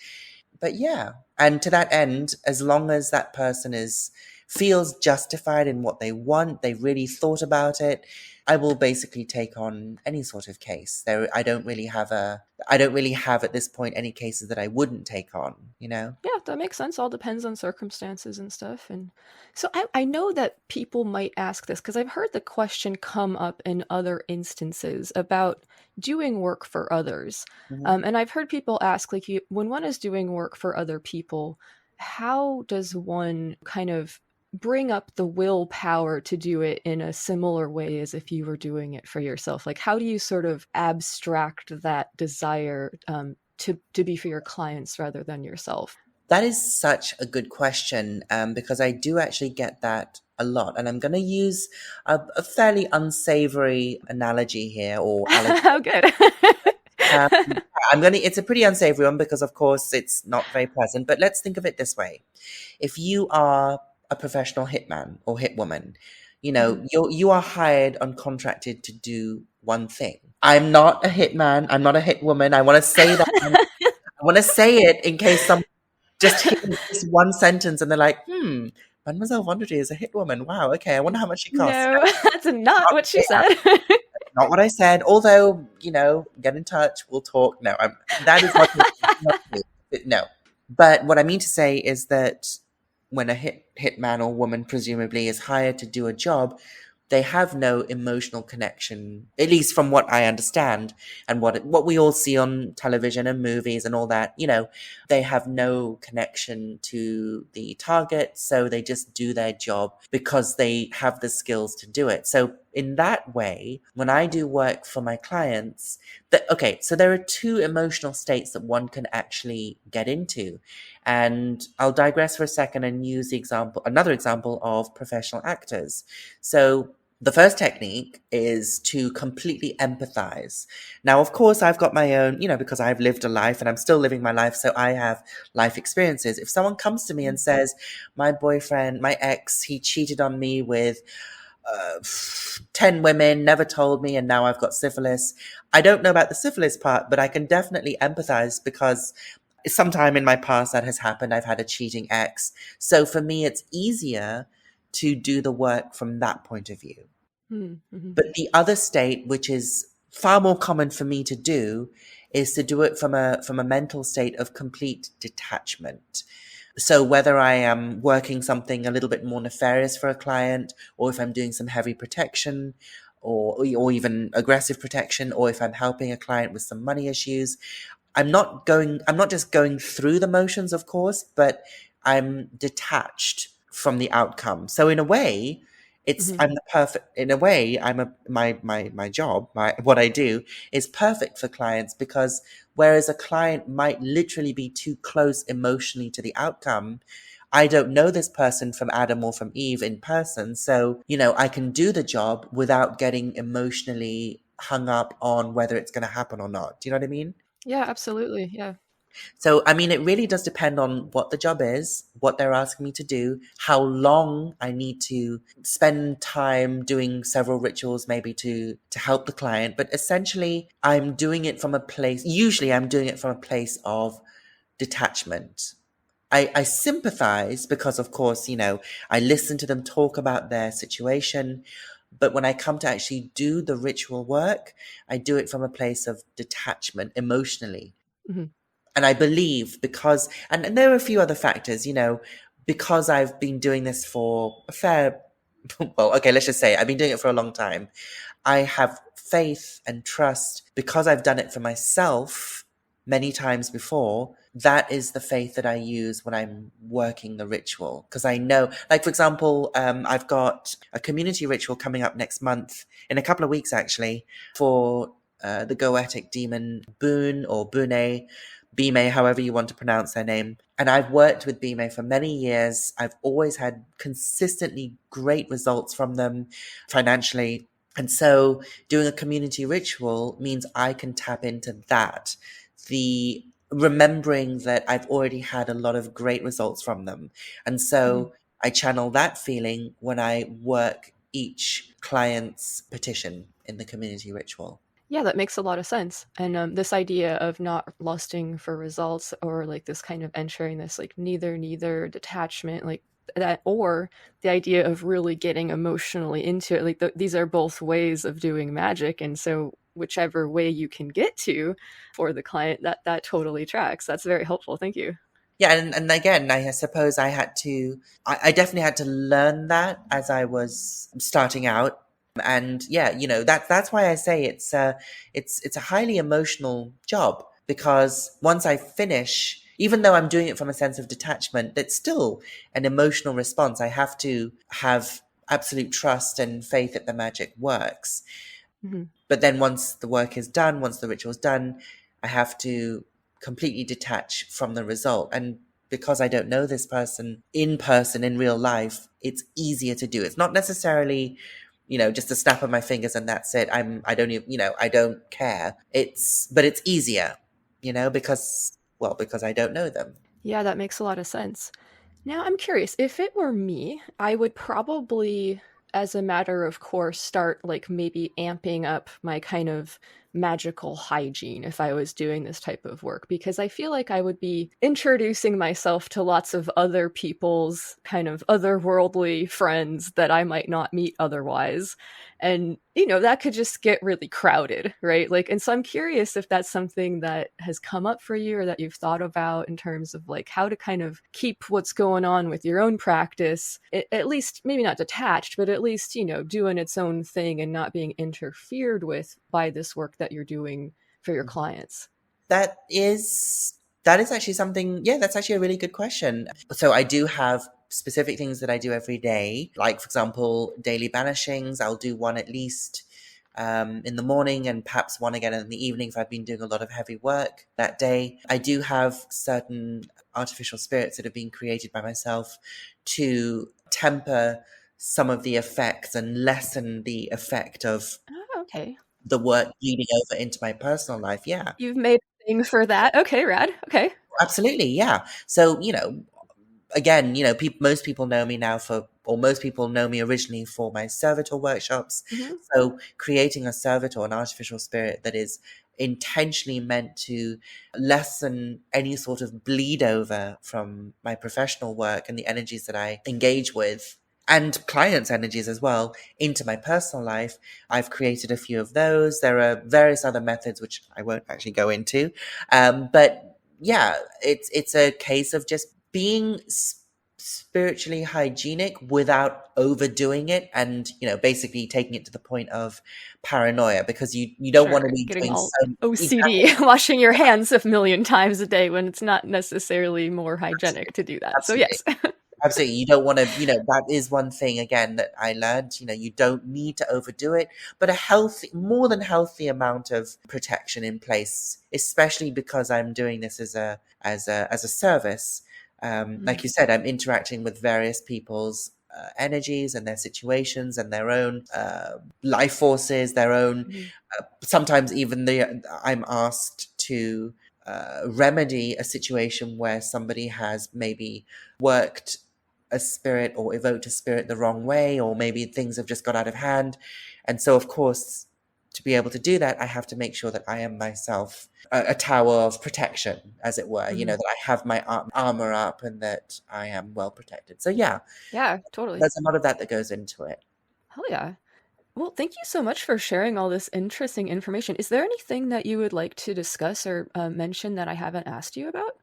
But yeah, and to that end, as long as that person is feels justified in what they want, they really thought about it, I will basically take on any sort of case. I don't really have at this point any cases that I wouldn't take on, you know? Yeah, that makes sense. All depends on circumstances and stuff. And so I know that people might ask this because I've heard the question come up in other instances about doing work for others. And I've heard people ask, like, when one is doing work for other people, how does one kind of bring up the willpower to do it in a similar way as if you were doing it for yourself? Like, how do you sort of abstract that desire to be for your clients rather than yourself? That is such a good question, because I do actually get that a lot. And I'm going to use a fairly unsavory analogy here, or How good. it's a pretty unsavory one because, of course, it's not very pleasant. But let's think of it this way. If you are a professional hitman or hitwoman, you know, you are hired and contracted to do one thing. I'm not a hitman. I'm not a hitwoman. I want to say that. I want to say it in case some just hear this one sentence and they're like, Mademoiselle Vendredi is a hitwoman. Wow, okay, I wonder how much she costs. No, that's not what she said. Not what I said, although, you know, get in touch, we'll talk. No, that is what no. But what I mean to say is that when a hitman or woman presumably is hired to do a job, they have no emotional connection, at least from what I understand, and what we all see on television and movies and all that. You know, they have no connection to the target, so they just do their job because they have the skills to do it. So in that way, when I do work for my clients, so there are two emotional states that one can actually get into. And I'll digress for a second and use another example of professional actors. So the first technique is to completely empathize. Now, of course, I've got my own, you know, because I've lived a life and I'm still living my life, so I have life experiences. If someone comes to me and says, my boyfriend, my ex, he cheated on me with 10 women, never told me, and now I've got syphilis. I don't know about the syphilis part, but I can definitely empathize because sometime in my past that has happened. I've had a cheating ex. So for me, it's easier to do the work from that point of view. But the other state, which is far more common for me to do, is to do it from a mental state of complete detachment. So whether I am working something a little bit more nefarious for a client, or if I'm doing some heavy protection, or even aggressive protection, or if I'm helping a client with some money issues, I'm not just going through the motions, of course, but I'm detached from the outcome. So in a way, my job, what I do is perfect for clients, because whereas a client might literally be too close emotionally to the outcome, I don't know this person from Adam or from Eve in person. So, you know, I can do the job without getting emotionally hung up on whether it's going to happen or not. Do you know what I mean? Yeah, absolutely. Yeah. So, I mean, it really does depend on what the job is, what they're asking me to do, how long I need to spend time doing several rituals maybe to help the client. But essentially, I'm doing it from a place of detachment. I sympathize because, of course, you know, I listen to them talk about their situation. But when I come to actually do the ritual work, I do it from a place of detachment emotionally. And I believe and there are a few other factors, you know, because I've been doing this for let's just say I've been doing it for a long time. I have faith and trust because I've done it for myself many times before. That is the faith that I use when I'm working the ritual. Because I know, like, for example, I've got a community ritual coming up next month, in a couple of weeks, actually, for the Goetic demon Boon or Bune, Bime, however you want to pronounce their name. And I've worked with Bime for many years. I've always had consistently great results from them financially. And so doing a community ritual means I can tap into that. The remembering that I've already had a lot of great results from them. And so I channel that feeling when I work each client's petition in the community ritual. Yeah, that makes a lot of sense. And this idea of not lusting for results, or like this kind of entering this like neither detachment, like that, or the idea of really getting emotionally into it. Like these are both ways of doing magic, and so whichever way you can get to for the client, that totally tracks. That's very helpful. Thank you. Yeah, and again, I suppose I definitely had to learn that as I was starting out. And yeah, that's why I say it's a highly emotional job, because once I finish, even though I'm doing it from a sense of detachment, it's still an emotional response. I have to have absolute trust and faith that the magic works. Mm-hmm. But then once the work is done, once the ritual is done, I have to completely detach from the result. And because I don't know this person in real life, it's easier to do. It's not necessarily, just a snap of my fingers and that's it. I don't even, I don't care. But it's easier, because I don't know them. Yeah, that makes a lot of sense. Now, I'm curious, if it were me, I would probably, as a matter of course, start like maybe amping up my kind of magical hygiene if I was doing this type of work, because I feel like I would be introducing myself to lots of other people's kind of otherworldly friends that I might not meet otherwise. And, that could just get really crowded, right? Like, and so I'm curious if that's something that has come up for you or that you've thought about in terms of like how to kind of keep what's going on with your own practice, at least maybe not detached, but at least, doing its own thing and not being interfered with by this work that you're doing for your clients. That is actually something, yeah, that's actually a really good question. So I do have specific things that I do every day. Like, for example, daily banishings. I'll do one at least in the morning and perhaps one again in the evening if I've been doing a lot of heavy work that day. I do have certain artificial spirits that have been created by myself to temper some of the effects and lessen the effect of Okay. the work bleeding over into my personal life. Yeah. You've made a thing for that. Okay, rad. Okay. Absolutely. Yeah. So, again, most people know me now most people know me originally for my servitor workshops. Mm-hmm. So creating a servitor, an artificial spirit that is intentionally meant to lessen any sort of bleed over from my professional work and the energies that I engage with, and clients' energies as well, into my personal life. I've created a few of those. There are various other methods, which I won't actually go into. But yeah, it's a case of just being spiritually hygienic without overdoing it, and basically taking it to the point of paranoia, because you don't want to be getting doing all OCD. Exactly. Washing your hands a million times a day when it's not necessarily more hygienic to do that. Absolutely. So yes. Absolutely. You don't want to, that is one thing again that I learned, you don't need to overdo it, but more than healthy amount of protection in place, especially because I'm doing this as a service. Like you said, I'm interacting with various people's energies and their situations and their own life forces, their own, sometimes even I'm asked to remedy a situation where somebody has maybe worked a spirit or evoked a spirit the wrong way, or maybe things have just got out of hand. And so, of course, to be able to do that, I have to make sure that I am myself a tower of protection, as it were, that I have my armor up and that I am well protected. So yeah, totally. there's a lot of that goes into it. Hell yeah. Well, thank you so much for sharing all this interesting information. Is there anything that you would like to discuss or mention that I haven't asked you about?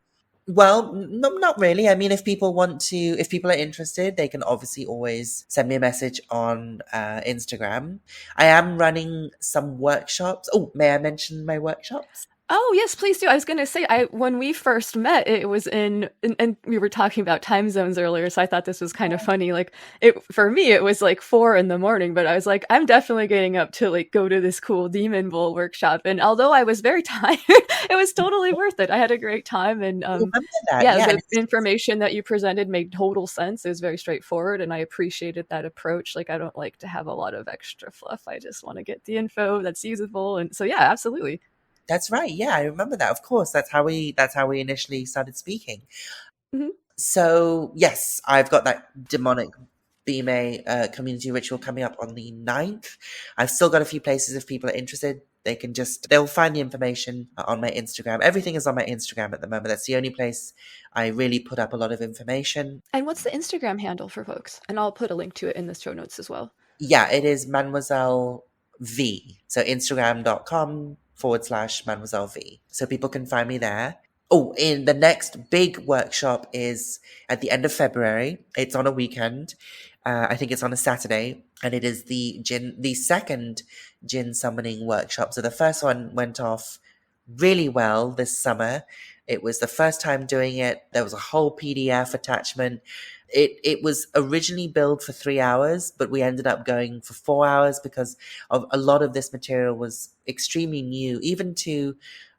Well, no, not really. I mean, if people are interested, they can obviously always send me a message on Instagram. I am running some workshops. Oh, may I mention my workshops? Oh, yes, please do. I was going to say, when we first met, it was and we were talking about time zones earlier, so I thought this was kind of funny. Like, for me, it was like 4 a.m, but I was like, I'm definitely getting up to like go to this cool Demon Bowl workshop. And although I was very tired, it was totally worth it. I had a great time, and the information that you presented made total sense. It was very straightforward, and I appreciated that approach. Like, I don't like to have a lot of extra fluff. I just want to get the info that's usable, and so yeah, absolutely. That's right. Yeah, I remember that. Of course, that's how we initially started speaking. Mm-hmm. So yes, I've got that demonic BMA community ritual coming up on the 9th. I've still got a few places if people are interested. they'll find the information on my Instagram. Everything is on my Instagram at the moment. That's the only place I really put up a lot of information. And what's the Instagram handle for folks? And I'll put a link to it in the show notes as well. Yeah, it is Mademoiselle V. So Instagram.com/Mademoiselle V. So people can find me there. Oh, in the next big workshop is at the end of February. It's on a weekend. I think it's on a Saturday, and it is the second Jinn summoning workshop. So the first one went off really well this summer. It was the first time doing it. There was a whole PDF attachment. It was originally billed for 3 hours, but we ended up going for 4 hours because of a lot of this material was extremely new, even to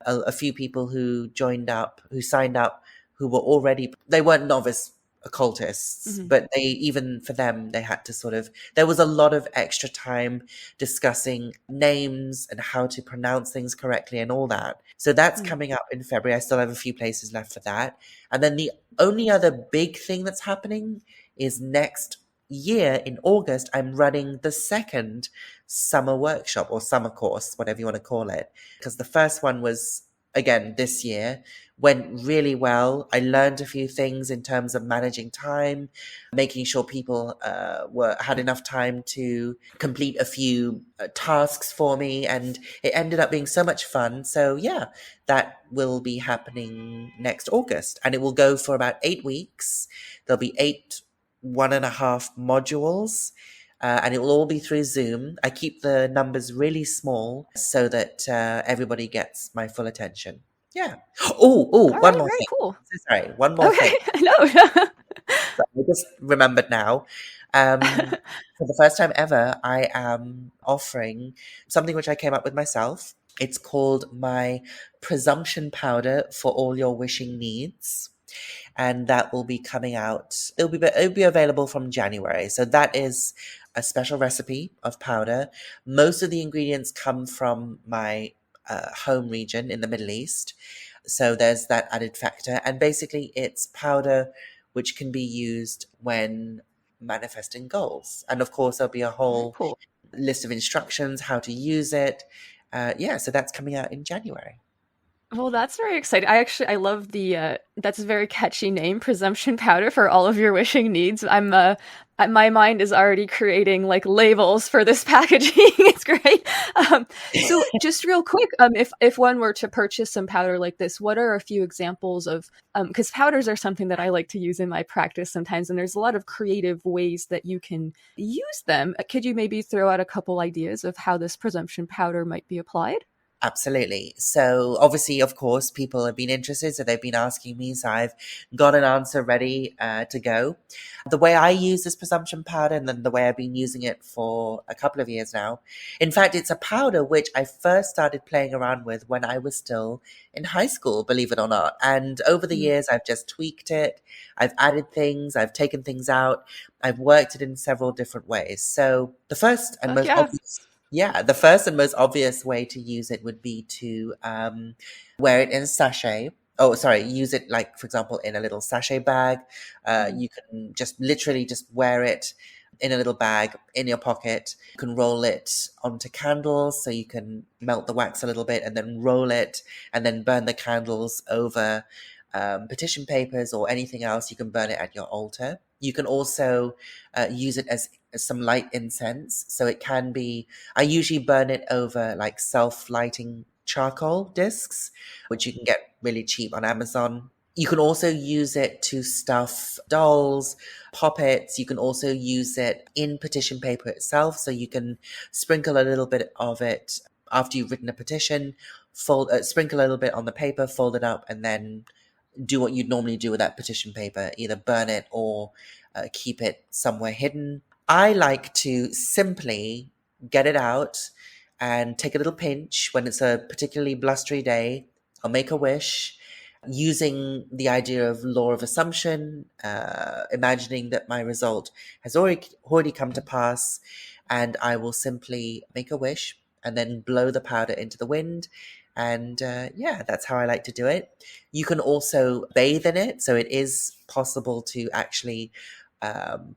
a few people who signed up, who were already, they weren't novice occultists, but for them, they had to there was a lot of extra time discussing names and how to pronounce things correctly and all that. So that's coming up in February. I still have a few places left for that. And then the only other big thing that's happening is next year in August, I'm running the second summer workshop or summer course, whatever you want to call it, because the first one was, again, this year, went really well. I learned a few things in terms of managing time, making sure people had enough time to complete a few tasks for me, and it ended up being so much fun. So yeah, that will be happening next August, and it will go for about 8 weeks. There'll be 8 1.5 modules. And it will all be through Zoom. I keep the numbers really small so that everybody gets my full attention. Yeah. One more thing. Cool. Sorry, one more thing. No. So I just remembered now. For the first time ever, I am offering something which I came up with myself. It's called my Presumption Powder for All Your Wishing Needs. And that will be coming out. It'll be available from January. So that is a special recipe of powder. Most of the ingredients come from my home region in the Middle East. So there's that added factor. And basically it's powder which can be used when manifesting goals. And of course, there'll be a whole list of instructions, how to use it. So that's coming out in January. Well, that's very exciting. I love that's a very catchy name, Presumption Powder for All of Your Wishing Needs. My mind is already creating like labels for this packaging. It's great. So just real quick, if one were to purchase some powder like this, what are a few examples of, because powders are something that I like to use in my practice sometimes, and there's a lot of creative ways that you can use them. Could you maybe throw out a couple ideas of how this Presumption Powder might be applied? Absolutely. So obviously, of course, people have been interested, so they've been asking me, so I've got an answer ready to go. The way I use this Presumption Powder, and then the way I've been using it for a couple of years now. In fact, it's a powder which I first started playing around with when I was still in high school, believe it or not. And over the years, I've just tweaked it. I've added things. I've taken things out. I've worked it in several different ways. So the first and most obvious... Yeah, the first and most obvious way to use it would be to wear it in a sachet. Use it like, for example, in a little sachet bag. You can just literally just wear it in a little bag in your pocket. You can roll it onto candles, so you can melt the wax a little bit and then roll it and then burn the candles over petition papers or anything else. You can burn it at your altar. You can also use it as some light incense. So it can be, I usually burn it over like self-lighting charcoal discs, which you can get really cheap on Amazon. You can also use it to stuff dolls, puppets. You can also use it in petition paper itself. So you can sprinkle a little bit of it after you've written a petition, sprinkle a little bit on the paper, fold it up, and then do what you'd normally do with that petition paper, either burn it or keep it somewhere hidden. I like to simply get it out and take a little pinch when it's a particularly blustery day. I'll make a wish using the idea of law of assumption, imagining that my result has already come to pass, and I will simply make a wish and then blow the powder into the wind. And that's how I like to do it. You can also bathe in it. So it is possible to actually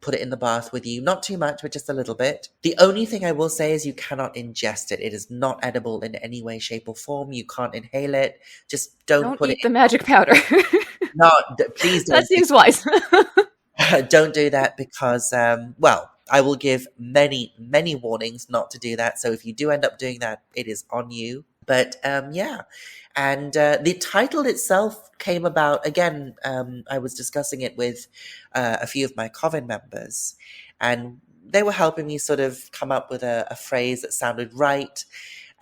put it in the bath with you. Not too much, but just a little bit. The only thing I will say is you cannot ingest it. It is not edible in any way, shape, or form. You can't inhale it. Just don't put eat it the magic powder. No, please don't. That seems wise. Don't do that because, well, I will give many, many warnings not to do that. So if you do end up doing that, it is on you. But yeah, and the title itself came about, again, I was discussing it with a few of my Coven members, and they were helping me sort of come up with a phrase that sounded right.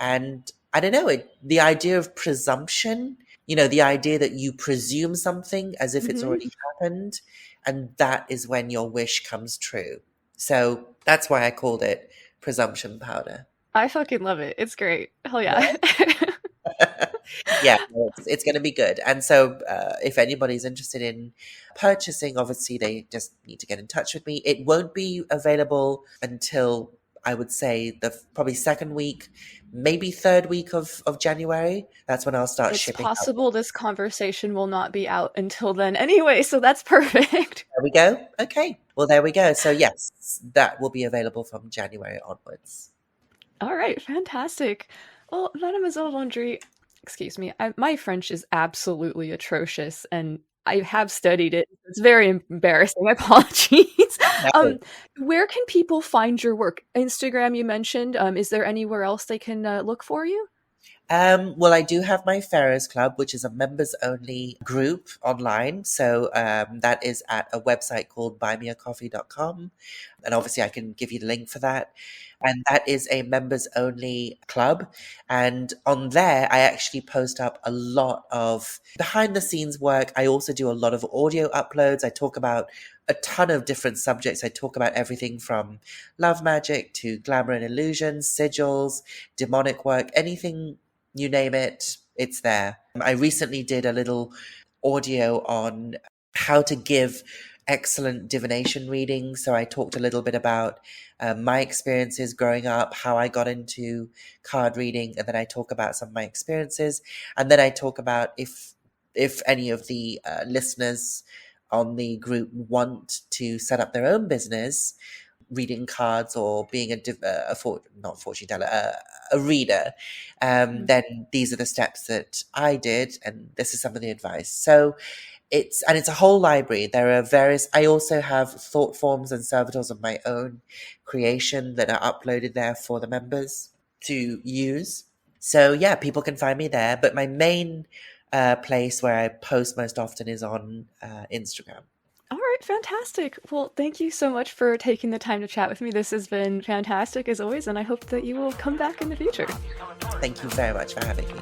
And I don't know, the idea of presumption, the idea that you presume something as if it's already happened, and that is when your wish comes true. So that's why I called it presumption powder. I fucking love it. It's great. Hell yeah. Yeah, it's going to be good. And so if anybody's interested in purchasing, obviously they just need to get in touch with me. It won't be available until, I would say, the probably second week, maybe third week of January. That's when I'll start shipping. It's possible this conversation will not be out until then anyway, so that's perfect. There we go. Okay. Well, there we go. So yes, that will be available from January onwards. All right, fantastic. Well, Mademoiselle Vendredi, excuse me, my French is absolutely atrocious, and I have studied it. It's very embarrassing. Apologies. Where can people find your work? Instagram, you mentioned. Is there anywhere else they can look for you? Well, I do have my Pharaohs Club, which is a members-only group online. So that is at a website called buymeacoffee.com. And obviously I can give you the link for that. And that is a members-only club. And on there, I actually post up a lot of behind-the-scenes work. I also do a lot of audio uploads. I talk about a ton of different subjects. I talk about everything from love magic to glamour and illusions, sigils, demonic work, anything you name it, it's there. I recently did a little audio on how to give excellent divination readings. So I talked a little bit about my experiences growing up, how I got into card reading, and then I talk about some of my experiences. And then I talk about if any of the listeners on the group want to set up their own business, reading cards or being a reader, then these are the steps that I did, and this is some of the advice. So it's a whole library. There are various. I also have thought forms and servitors of my own creation that are uploaded there for the members to use. So yeah, people can find me there. But my main place where I post most often is on Instagram. All right, fantastic. Well, thank you so much for taking the time to chat with me. This has been fantastic as always, and I hope that you will come back in the future. Thank you very much for having me.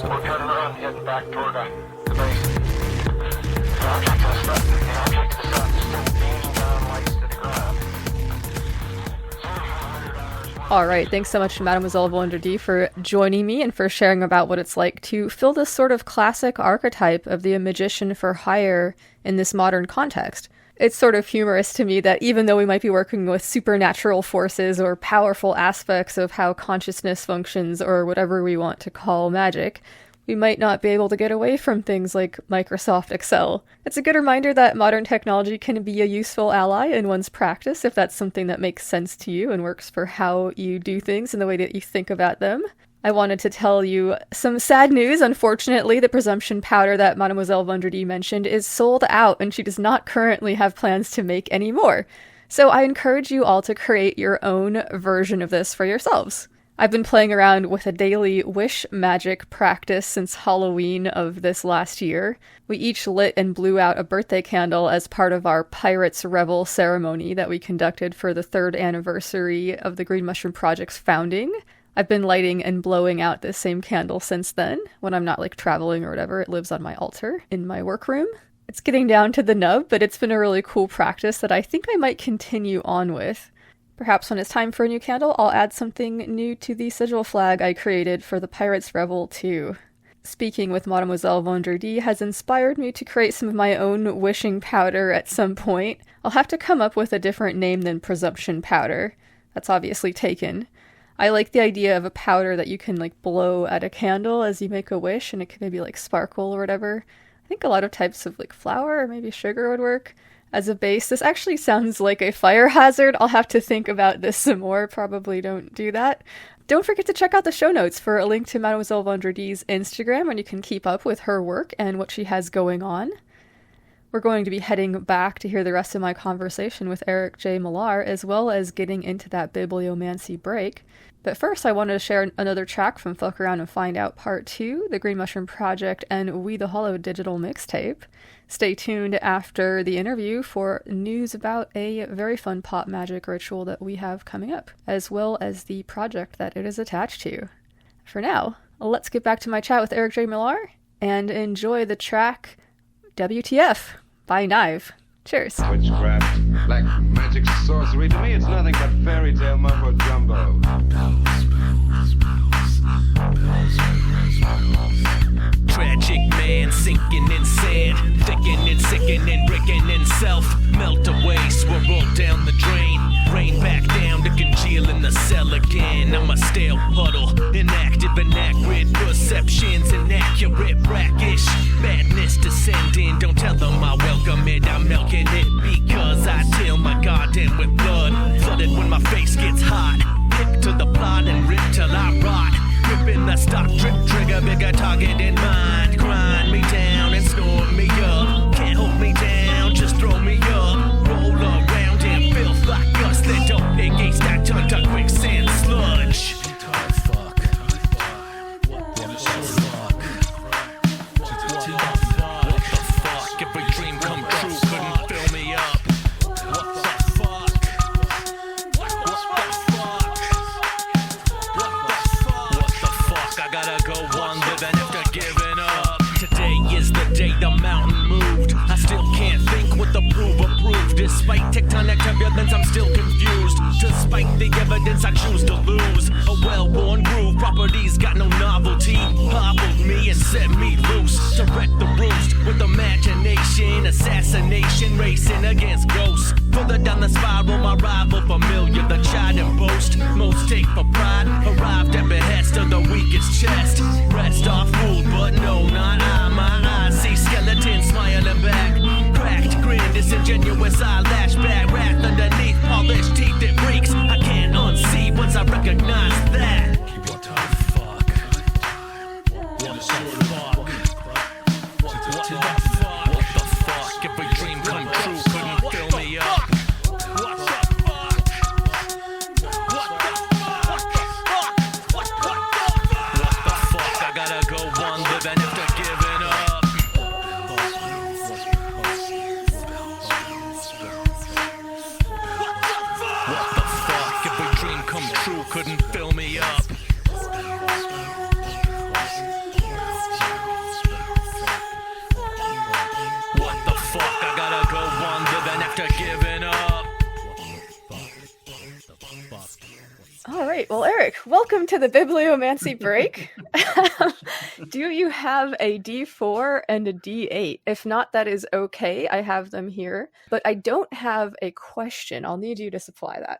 We're turning around and heading back toward the base. The object is the sun, still beaming down lights to the ground. All right, thanks so much to Mademoiselle Vendredi for joining me and for sharing about what it's like to fill this sort of classic archetype of the magician for hire in this modern context. It's sort of humorous to me that even though we might be working with supernatural forces or powerful aspects of how consciousness functions or whatever we want to call magic, we might not be able to get away from things like Microsoft Excel. It's a good reminder that modern technology can be a useful ally in one's practice if that's something that makes sense to you and works for how you do things and the way that you think about them. I wanted to tell you some sad news. Unfortunately, the presumption powder that Mademoiselle Vendredi mentioned is sold out, and she does not currently have plans to make any more. So I encourage you all to create your own version of this for yourselves. I've been playing around with a daily wish magic practice since Halloween of this last year. We each lit and blew out a birthday candle as part of our Pirates Revel ceremony that we conducted for the 3rd anniversary of the Green Mushroom Project's founding. I've been lighting and blowing out this same candle since then. When I'm not traveling or whatever, it lives on my altar in my workroom. It's getting down to the nub, but it's been a really cool practice that I think I might continue on with. Perhaps when it's time for a new candle, I'll add something new to the sigil flag I created for the Pirates Revel too. speaking with Mademoiselle Vendredi has inspired me to create some of my own wishing powder at some point. I'll have to come up with a different name than presumption powder. That's obviously taken. I like the idea of a powder that you can like blow at a candle as you make a wish, and it can maybe like sparkle or whatever. I think a lot of types of like flour or maybe sugar would work as a base. This actually sounds like a fire hazard. I'll have to think about this some more. Probably don't do that. Don't forget to check out the show notes for a link to Mademoiselle Vendredi's Instagram, and you can keep up with her work and what she has going on. We're going to be heading back to hear the rest of my conversation with Eric J. Millar, as well as getting into that bibliomancy break. But first, I wanted to share another track from Fuck Around and Find Out Part 2, the Green Mushroom Project, and We the Hollow digital mixtape. Stay tuned after the interview for news about a very fun pop magic ritual that we have coming up, as well as the project that it is attached to. For now, let's get back to my chat with Eric J. Millar and enjoy the track WTF by Knive. Cheers. Witchcraft, black magic, sorcery. To me, it's nothing but fairy tale mumbo jumbo. Tragic man sinking in sand, thickening, sickening, breaking in self. Melt away, swirl down the drain. Rain back down to congeal in the cell again. I'm a stale puddle, inactive, inaccurate perceptions, inaccurate, brackish. Madness descending, don't tell them I welcome it. I'm milking it because I till my garden with blood. Flooded when my face gets hot. Pick to the plot and rip till I rot. Ripping the stock, drip trigger, bigger target in mind. Grind me down and snore me up. Can't hold me down, just throw me up. Roll around in filth like us that don't engage that ton to quicksand sludge. Despite tectonic turbulence, I'm still confused. Despite the evidence, I choose to lose. A well-worn groove, properties got no novelty. Hobbled me and set me loose. To wreck the roost with imagination. Assassination, racing against ghosts. Further down the spiral, my rival familiar. The chide and boast, most take for pride. Arrived at behest of the weakest chest. Rest off fooled, but no, not I. My eyes see skeletons smiling back. Cracked grin, disingenuous eyelash back. Wrath underneath polished teeth that reeks. I can't unsee once I recognize that. What the fuck? What the fuck? What the fuck? What the fuck? Every dream come true couldn't fill me up. What the fuck? What the fuck? What the fuck? I gotta go on living after giving up. Couldn't fill me up. What the fuck? I gotta go on living after giving up. All right. Well, Eric, welcome to the bibliomancy break. Do you have a D4 and a D8? If not, that is okay. I have them here. But I don't have a question. I'll need you to supply that.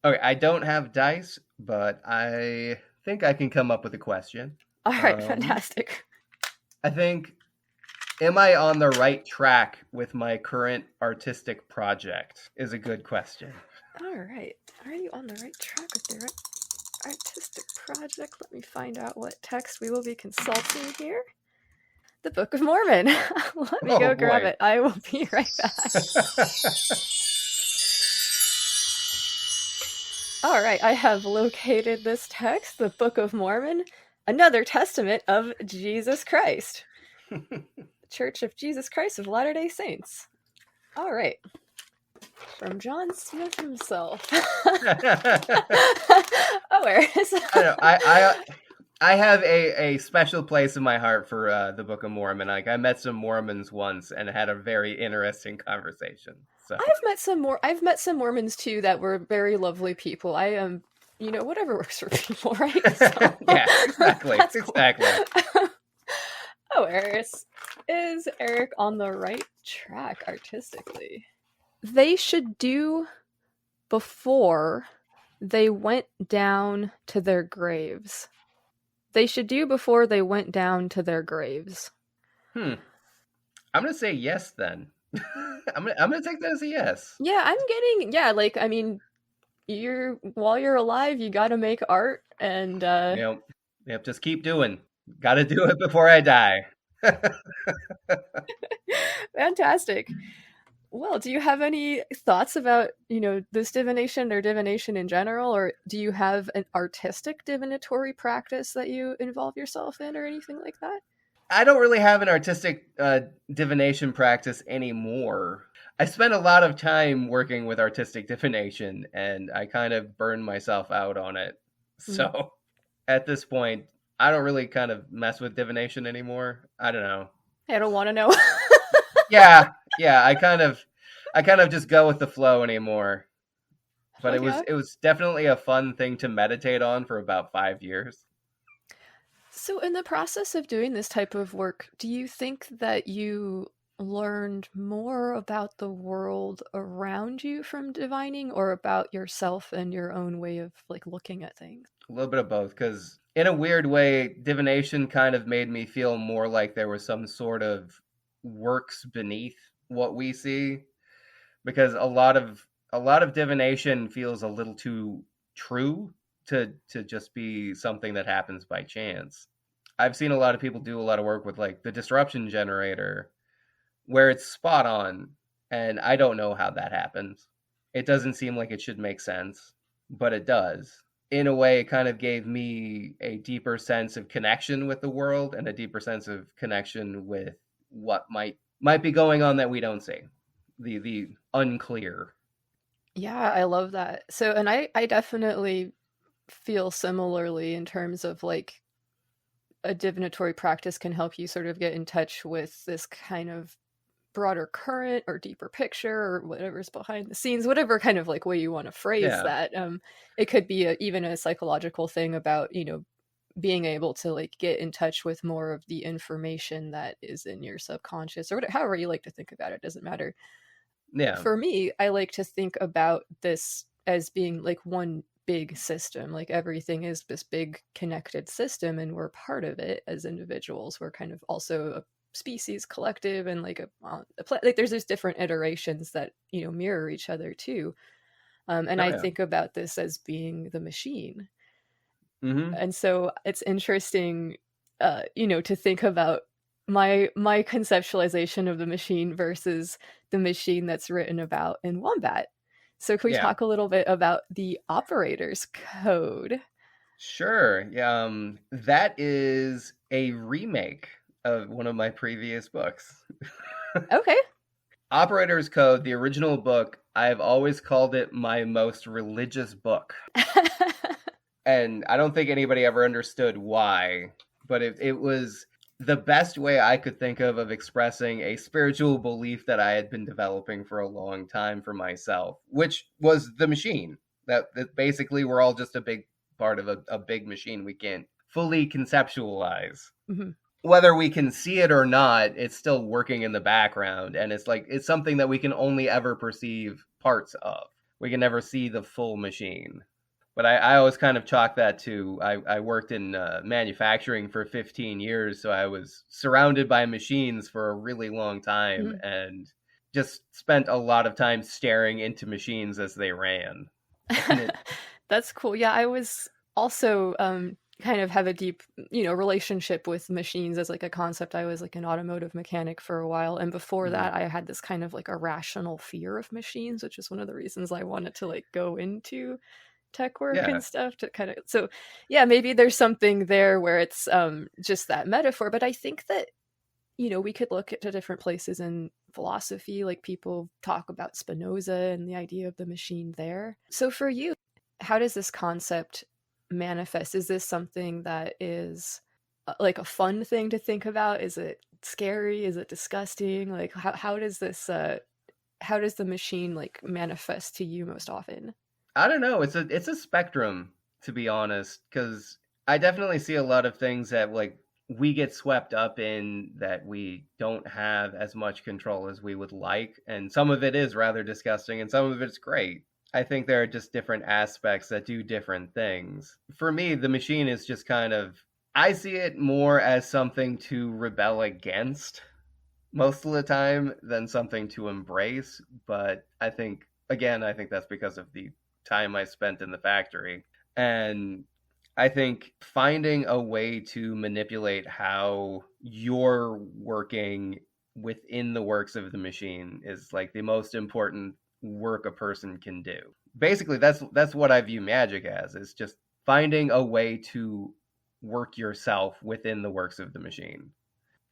Okay, I don't have dice, but I think I can come up with a question. All right, fantastic. I think, am I on the right track with my current artistic project is a good question. All right. Are you on the right track with your artistic project? Let me find out what text we will be consulting here. The Book of Mormon. Let me go grab it. I will be right back. All right, I have located this text, the Book of Mormon, another testament of Jesus Christ. The Church of Jesus Christ of Latter-day Saints. All right. From John Smith himself. Oh, where is it? I have a special place in my heart for the Book of Mormon. Like, I met some Mormons once and had a very interesting conversation. So I've met some Mormons too that were very lovely people. I am, whatever works for people, right? So, yeah, exactly. Cool. So, is Eric on the right track artistically? They should do before they went down to their graves. They should do before they went down to their graves. I'm gonna say yes then. I'm gonna take that as a yes. Yeah, I'm getting like I mean, while you're alive, you got to make art, and Yep, just keep doing. Got to do it before I die. Fantastic. Well, do you have any thoughts about, this divination or divination in general, or do you have an artistic divinatory practice that you involve yourself in or anything like that? I don't really have an artistic divination practice anymore. I spent a lot of time working with artistic divination, and I kind of burned myself out on it. So at this point, I don't really kind of mess with divination anymore. I don't know. I don't want to know. Yeah. I kind of just go with the flow anymore. But it was definitely a fun thing to meditate on for about 5 years. So in the process of doing this type of work, do you think that you learned more about the world around you from divining, or about yourself and your own way of looking at things? A little bit of both, because in a weird way, divination kind of made me feel more like there was some sort of works beneath what we see, because a lot of divination feels a little too true to just be something that happens by chance. I've seen a lot of people do a lot of work with the disruption generator, where it's spot on, and I don't know how that happens. It doesn't seem like it should make sense, but it does. In a way, it kind of gave me a deeper sense of connection with the world, and a deeper sense of connection with what might be going on that we don't see. The unclear. Yeah, I love that. So, and I definitely feel similarly in terms of a divinatory practice can help you sort of get in touch with this kind of broader current or deeper picture or whatever's behind the scenes, whatever kind of way you want to phrase that. It could be even a psychological thing about, being able to get in touch with more of the information that is in your subconscious, or whatever, however you like to think about it, doesn't matter. Yeah. For me, I like to think about this as being one big system. Everything is this big connected system, and we're part of it as individuals. We're kind of also a species collective, and there's these different iterations that mirror each other too. I think about this as being the machine. And so it's interesting to think about my conceptualization of the machine versus the machine that's written about in Wombat. So can we talk a little bit about the operator's code? Sure. That is a remake of one of my previous books. Okay. Operator's Code, the original book, I've always called it my most religious book. And I don't think anybody ever understood why, but it was the best way I could think of expressing a spiritual belief that I had been developing for a long time for myself, which was the machine. That basically we're all just a big part of a big machine we can't fully conceptualize. Mm-hmm. Whether we can see it or not, it's still working in the background, and it's something that we can only ever perceive parts of. We can never see the full machine. But I always kind of chalk that to, I worked in manufacturing for 15 years, so I was surrounded by machines for a really long time, and just spent a lot of time staring into machines as they ran. That's cool. Yeah, I was also kind of have a deep, relationship with machines as a concept. I was an automotive mechanic for a while, and before that I had this kind of irrational fear of machines, which is one of the reasons I wanted to go into tech work and stuff, to kind of, so maybe there's something there where it's just that metaphor. But I think that we could look at different places in philosophy, people talk about Spinoza and the idea of the machine there. So for you, how does this concept manifest? Is this something that is a fun thing to think about? Is it scary? Is it disgusting? How does this how does the machine manifest to you most often? I don't know. It's a spectrum, to be honest, because I definitely see a lot of things that we get swept up in that we don't have as much control as we would like. And some of it is rather disgusting and some of it's great. I think there are just different aspects that do different things. For me, the machine is just kind of, I see it more as something to rebel against most of the time than something to embrace. But I think that's because of the time I spent in the factory. And I think finding a way to manipulate how you're working within the works of the machine is like the most important work a person can do. Basically, that's what I view magic as, is just finding a way to work yourself within the works of the machine.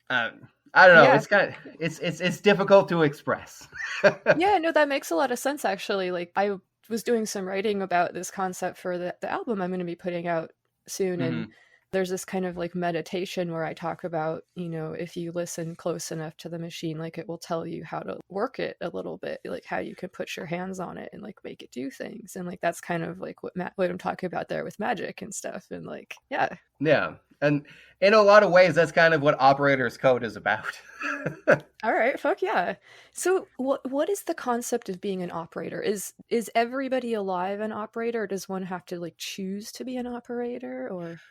I don't know. Yeah. It's difficult to express. Yeah, no, that makes a lot of sense, actually. Like, I was doing some writing about this concept for the album I'm going to be putting out soon, and there's this kind of like meditation where I talk about, you know, if you listen close enough to the machine, like it will tell you how to work it a little bit, like how you can put your hands on it and like make it do things. And like that's kind of like what I'm talking about there with magic and stuff. And like, yeah. And in a lot of ways, that's kind of what Operator's Code is about. All right, fuck yeah. So what is the concept of being an operator? Is everybody alive an operator, or does one have to like choose to be an operator? Or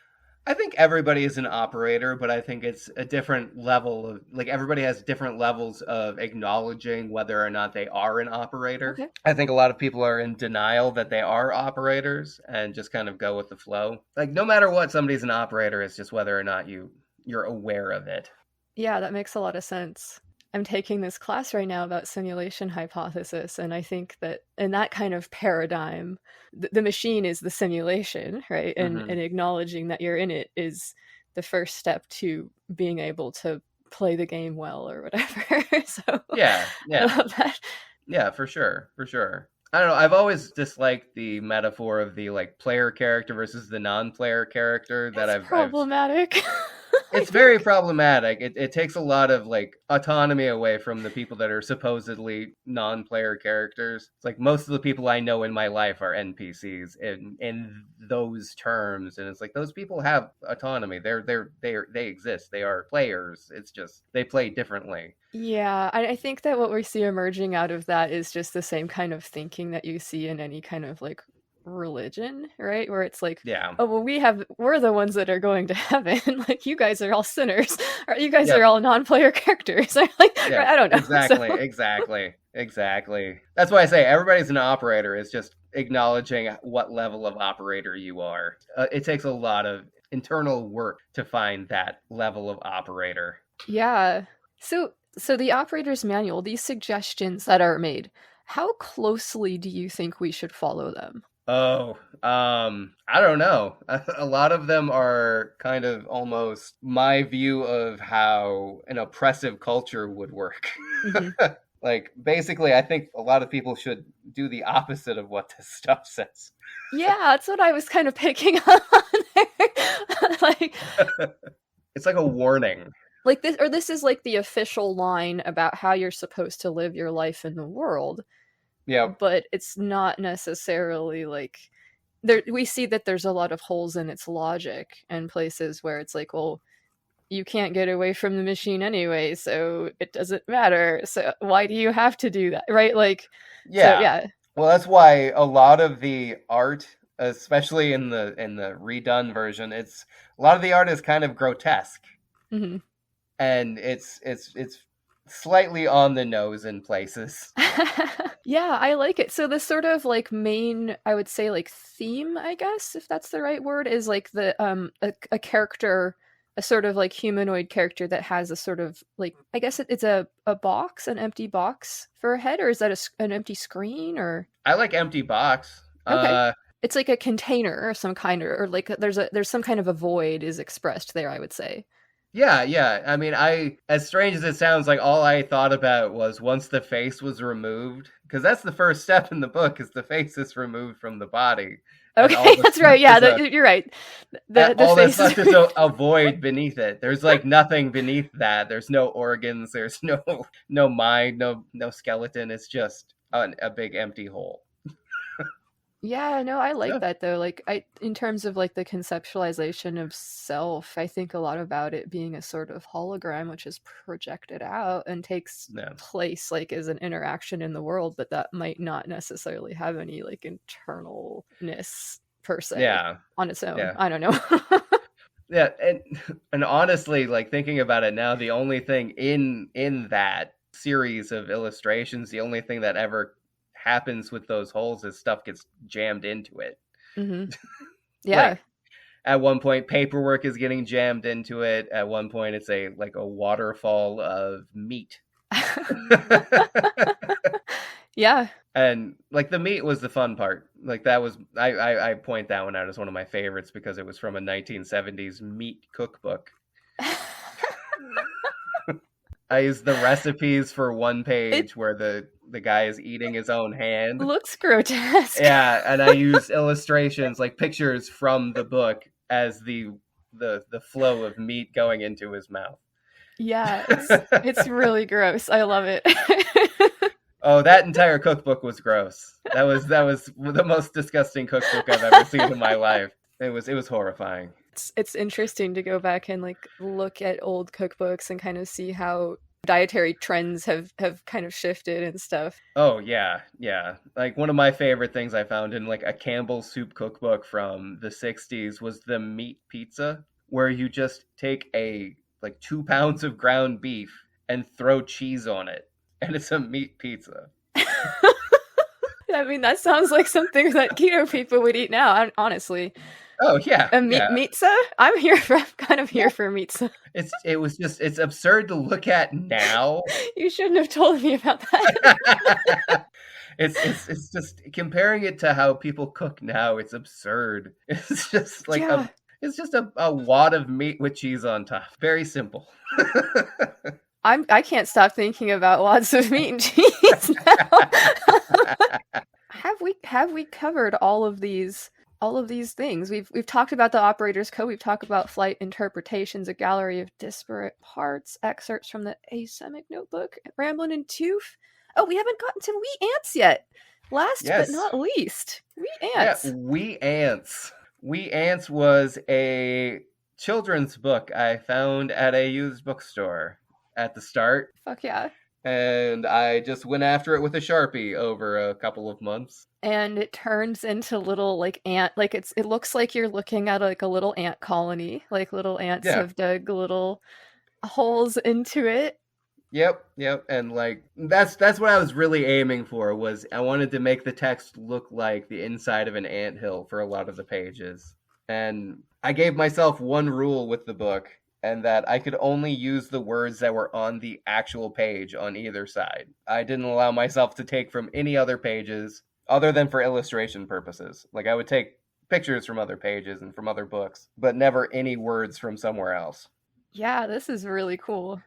I think everybody is an operator, but I think it's a different level of, like, everybody has different levels of acknowledging whether or not they are an operator. Okay. I think a lot of people are in denial that they are operators and just kind of go with the flow. Like, no matter what, somebody's an operator. It's just whether or not you're aware of it. Yeah, that makes a lot of sense. I'm taking this class right now about simulation hypothesis, and I think that in that kind of paradigm, the machine is the simulation, right? And acknowledging that you're in it is the first step to being able to play the game well or whatever. So yeah. I love that. Yeah, for sure. I don't know. I've always disliked the metaphor of the like player character versus the non-player character. It's problematic. It's very problematic. It takes a lot of like autonomy away from the people that are supposedly non-player characters. It's like most of the people I know in my life are NPCs in those terms, and it's like those people have autonomy. They exist. They are players. It's just they play differently. Yeah, I think that what we see emerging out of that is just the same kind of thinking that you see in any kind of like religion, right? Where it's like, oh well, we're the ones that are going to heaven. Like you guys are all sinners, or you guys are all non-player characters. Like I don't know. Exactly. That's why I say everybody's an operator. It's just acknowledging what level of operator you are. It takes a lot of internal work to find that level of operator. Yeah. So the operator's manual, these suggestions that are made, how closely do you think we should follow them? Oh, I don't know. A lot of them are kind of almost my view of how an oppressive culture would work. Like, basically, I think a lot of people should do the opposite of what this stuff says. Yeah, that's what I was kind of picking up on there. Like, it's like a warning. Like this is like the official line about how you're supposed to live your life in the world. Yeah. But it's not necessarily like we see that there's a lot of holes in its logic and places where it's like, well, you can't get away from the machine anyway, so it doesn't matter. So why do you have to do that? Right? Like, yeah. So, yeah. Well, that's why a lot of the art, especially in the redone version, a lot of the art is kind of grotesque. Mm-hmm. And it's slightly on the nose in places. Yeah, I like it. So the sort of like main, I would say like theme, I guess, if that's the right word, is like the a character, a sort of like humanoid character that has a sort of like, I guess it's a box, an empty box for a head, or is that an empty screen? Or I like empty box. Okay. It's like a container or some kind, or like there's some kind of a void is expressed there, I would say. Yeah. I mean, as strange as it sounds, like all I thought about was once the face was removed, because that's the first step in the book, is the face is removed from the body. Okay, that's right. Yeah, you're right. All that stuff is a void beneath it. There's like nothing beneath that. There's no organs. There's no mind, no skeleton. It's just a big empty hole. Yeah, no, I like Yeah. that though. Like in terms of like the conceptualization of self, I think a lot about it being a sort of hologram which is projected out and takes Yeah. place like as an interaction in the world, but that might not necessarily have any like internalness per se Yeah. on its own. Yeah. I don't know. Yeah, and honestly, like thinking about it now, the only thing in that series of illustrations, the only thing that ever happens with those holes is stuff gets jammed into it. hmm Yeah. Like, at one point, paperwork is getting jammed into it. At one point, it's a waterfall of meat. Yeah. And like the meat was the fun part. Like that was I point that one out as one of my favorites because it was from a 1970s meat cookbook. I used the recipes for one page where the guy is eating his own hand. Looks grotesque. Yeah, and I used illustrations, like pictures from the book as the flow of meat going into his mouth. Yeah, it's really gross. I love it. Oh, that entire cookbook was gross. That was the most disgusting cookbook I've ever seen in my life. It was horrifying. It's interesting to go back and like look at old cookbooks and kind of see how dietary trends have kind of shifted and stuff. Oh yeah. Like one of my favorite things I found in like a Campbell's soup cookbook from the 60s was the meat pizza, where you just take like 2 pounds of ground beef and throw cheese on it, and it's a meat pizza. I mean, that sounds like something that keto people would eat now, honestly. Oh yeah. A pizza? I'm kind of here for pizza. It's absurd to look at now. You shouldn't have told me about that. It's just comparing it to how people cook now. It's absurd. It's just like it's just a wad of meat with cheese on top. Very simple. I can't stop thinking about wads of meat and cheese now. Have we covered all of these things? We've talked about the operator's code. We've talked about flight interpretations, a gallery of disparate parts, excerpts from the Asemic notebook, Ramblin' and Tooth. Oh, we haven't gotten to Wee Ants yet. Last but not least, Wee Ants. Yeah, Wee Ants. Wee Ants was a children's book I found at a used bookstore at the start. Fuck yeah. And I just went after it with a Sharpie over a couple of months. And it turns into little like ant, like it looks like you're looking at like a little ant colony. Like little ants have dug little holes into it. Yep. And like that's what I was really aiming for, was I wanted to make the text look like the inside of an anthill for a lot of the pages. And I gave myself one rule with the book, and that I could only use the words that were on the actual page on either side. I didn't allow myself to take from any other pages other than for illustration purposes. Like I would take pictures from other pages and from other books, but never any words from somewhere else. Yeah, this is really cool.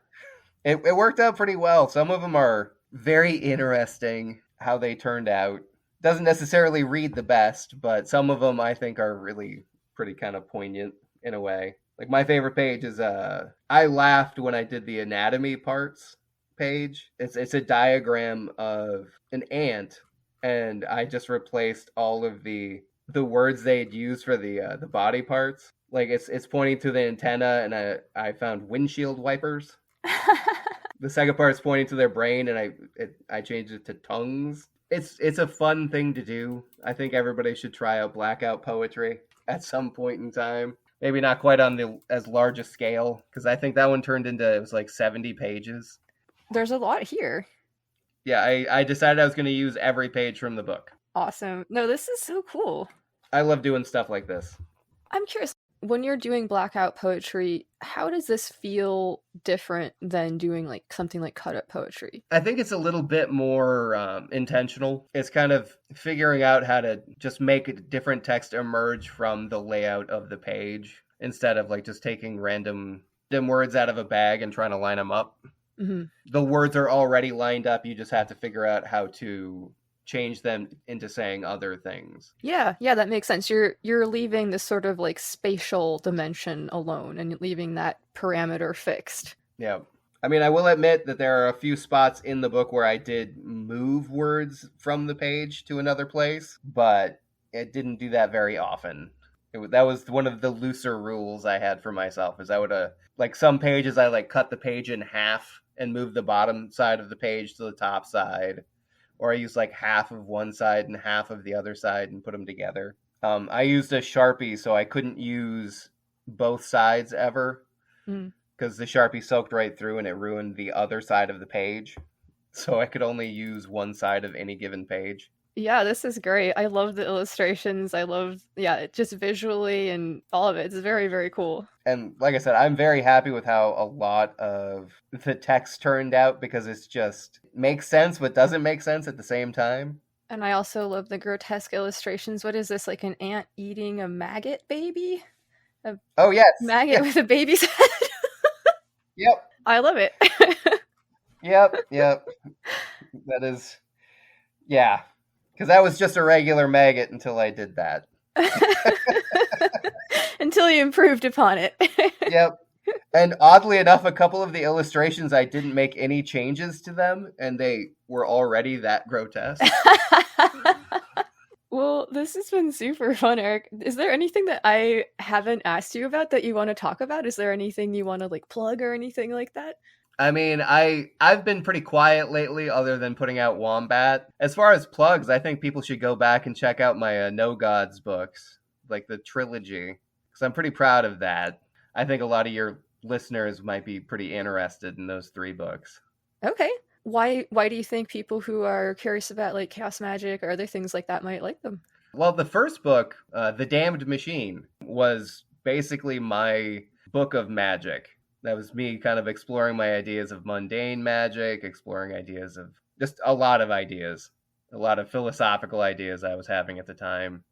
It worked out pretty well. Some of them are very interesting, how they turned out. Doesn't necessarily read the best, but some of them I think are really pretty kind of poignant in a way. Like my favorite page is I laughed when I did the anatomy parts page. It's a diagram of an ant, and I just replaced all of the words they'd used for the body parts. Like it's pointing to the antenna, and I found windshield wipers. The second part's pointing to their brain, and I changed it to tongues. It's a fun thing to do. I think everybody should try out blackout poetry at some point in time. Maybe not quite on as large a scale, because I think that one turned into, it was like 70 pages. There's a lot here. Yeah, I decided I was going to use every page from the book. Awesome. No, this is so cool. I love doing stuff like this. I'm curious, when you're doing blackout poetry, how does this feel different than doing like something like cut up poetry? I think it's a little bit more intentional. It's kind of figuring out how to just make different text emerge from the layout of the page, instead of like just taking random words out of a bag and trying to line them up. Mm-hmm. The words are already lined up. You just have to figure out how to change them into saying other things. Yeah, that makes sense. You're leaving this sort of like spatial dimension alone and leaving that parameter fixed. Yeah. I mean, I will admit that there are a few spots in the book where I did move words from the page to another place, but it didn't do that very often. That was one of the looser rules I had for myself, is I would, like some pages I like cut the page in half and move the bottom side of the page to the top side. Or I used like half of one side and half of the other side and put them together. I used a Sharpie, so I couldn't use both sides ever, because the Sharpie soaked right through and it ruined the other side of the page. So I could only use one side of any given page. Yeah, this is great. I love the illustrations. I love, just visually and all of it. It's very, very cool. And like I said, I'm very happy with how a lot of the text turned out, because it's just makes sense but doesn't make sense at the same time. And I also love the grotesque illustrations. What is this, like an ant eating a maggot baby? Oh, yes. Maggot with a baby's head? Yep. I love it. Yep. That is, yeah. Because that was just a regular maggot until I did that. Until you improved upon it. Yep. And oddly enough, a couple of the illustrations, I didn't make any changes to them, and they were already that grotesque. Well, this has been super fun, Eric. Is there anything that I haven't asked you about that you want to talk about? Is there anything you want to like plug or anything like that? I mean, I've been pretty quiet lately, other than putting out Wombat. As far as plugs, I think people should go back and check out my No Gods books, like the trilogy, because I'm pretty proud of that. I think a lot of your listeners might be pretty interested in those 3 books. Okay. Why do you think people who are curious about like chaos magic or other things like that might like them? Well, the first book, The Damned Machine, was basically my book of magic. That was me kind of exploring my ideas of mundane magic, exploring ideas of just a lot of ideas, a lot of philosophical ideas I was having at the time.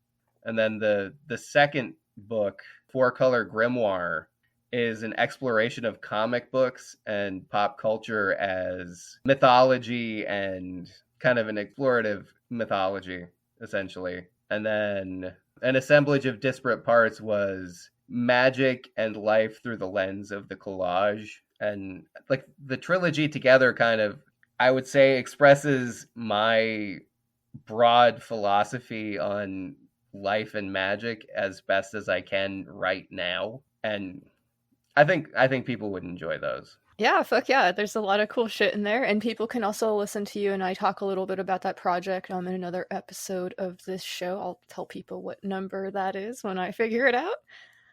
And then the second book, 4-Color Grimoire, is an exploration of comic books and pop culture as mythology, and kind of an explorative mythology, essentially. And then an assemblage of disparate parts was magic and life through the lens of the collage. And like the trilogy together kind of, I would say, expresses my broad philosophy on life and magic as best as I can right now. And I think people would enjoy those. Yeah, fuck yeah. There's a lot of cool shit in there. And people can also listen to you and I talk a little bit about that project in another episode of this show. I'll tell people what number that is when I figure it out.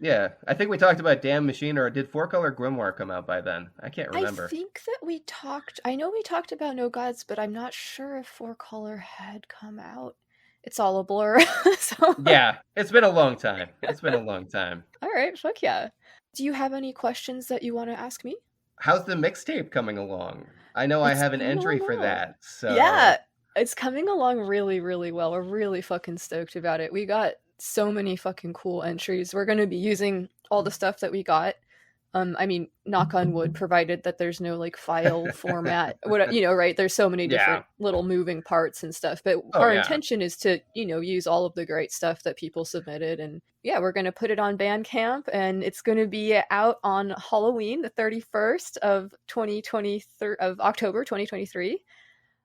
Yeah, I think we talked about Damn Machine, or did 4-Color Grimoire come out by then? I can't remember. I think that I know we talked about No Gods, but I'm not sure if 4-Color had come out. It's all a blur. So. Yeah, it's been a long time. All right, fuck yeah. Do you have any questions that you want to ask me? How's the mixtape coming along? I know I have an entry for that. So yeah, it's coming along really, really well. We're really fucking stoked about it. We got so many fucking cool entries. We're going to be using all the stuff that we got. I mean, knock on wood, provided that there's no like file format, right? There's so many different little moving parts and stuff, but our intention is to, use all of the great stuff that people submitted. And yeah, we're going to put it on Bandcamp, and it's going to be out on Halloween, the 31st of October, 2023.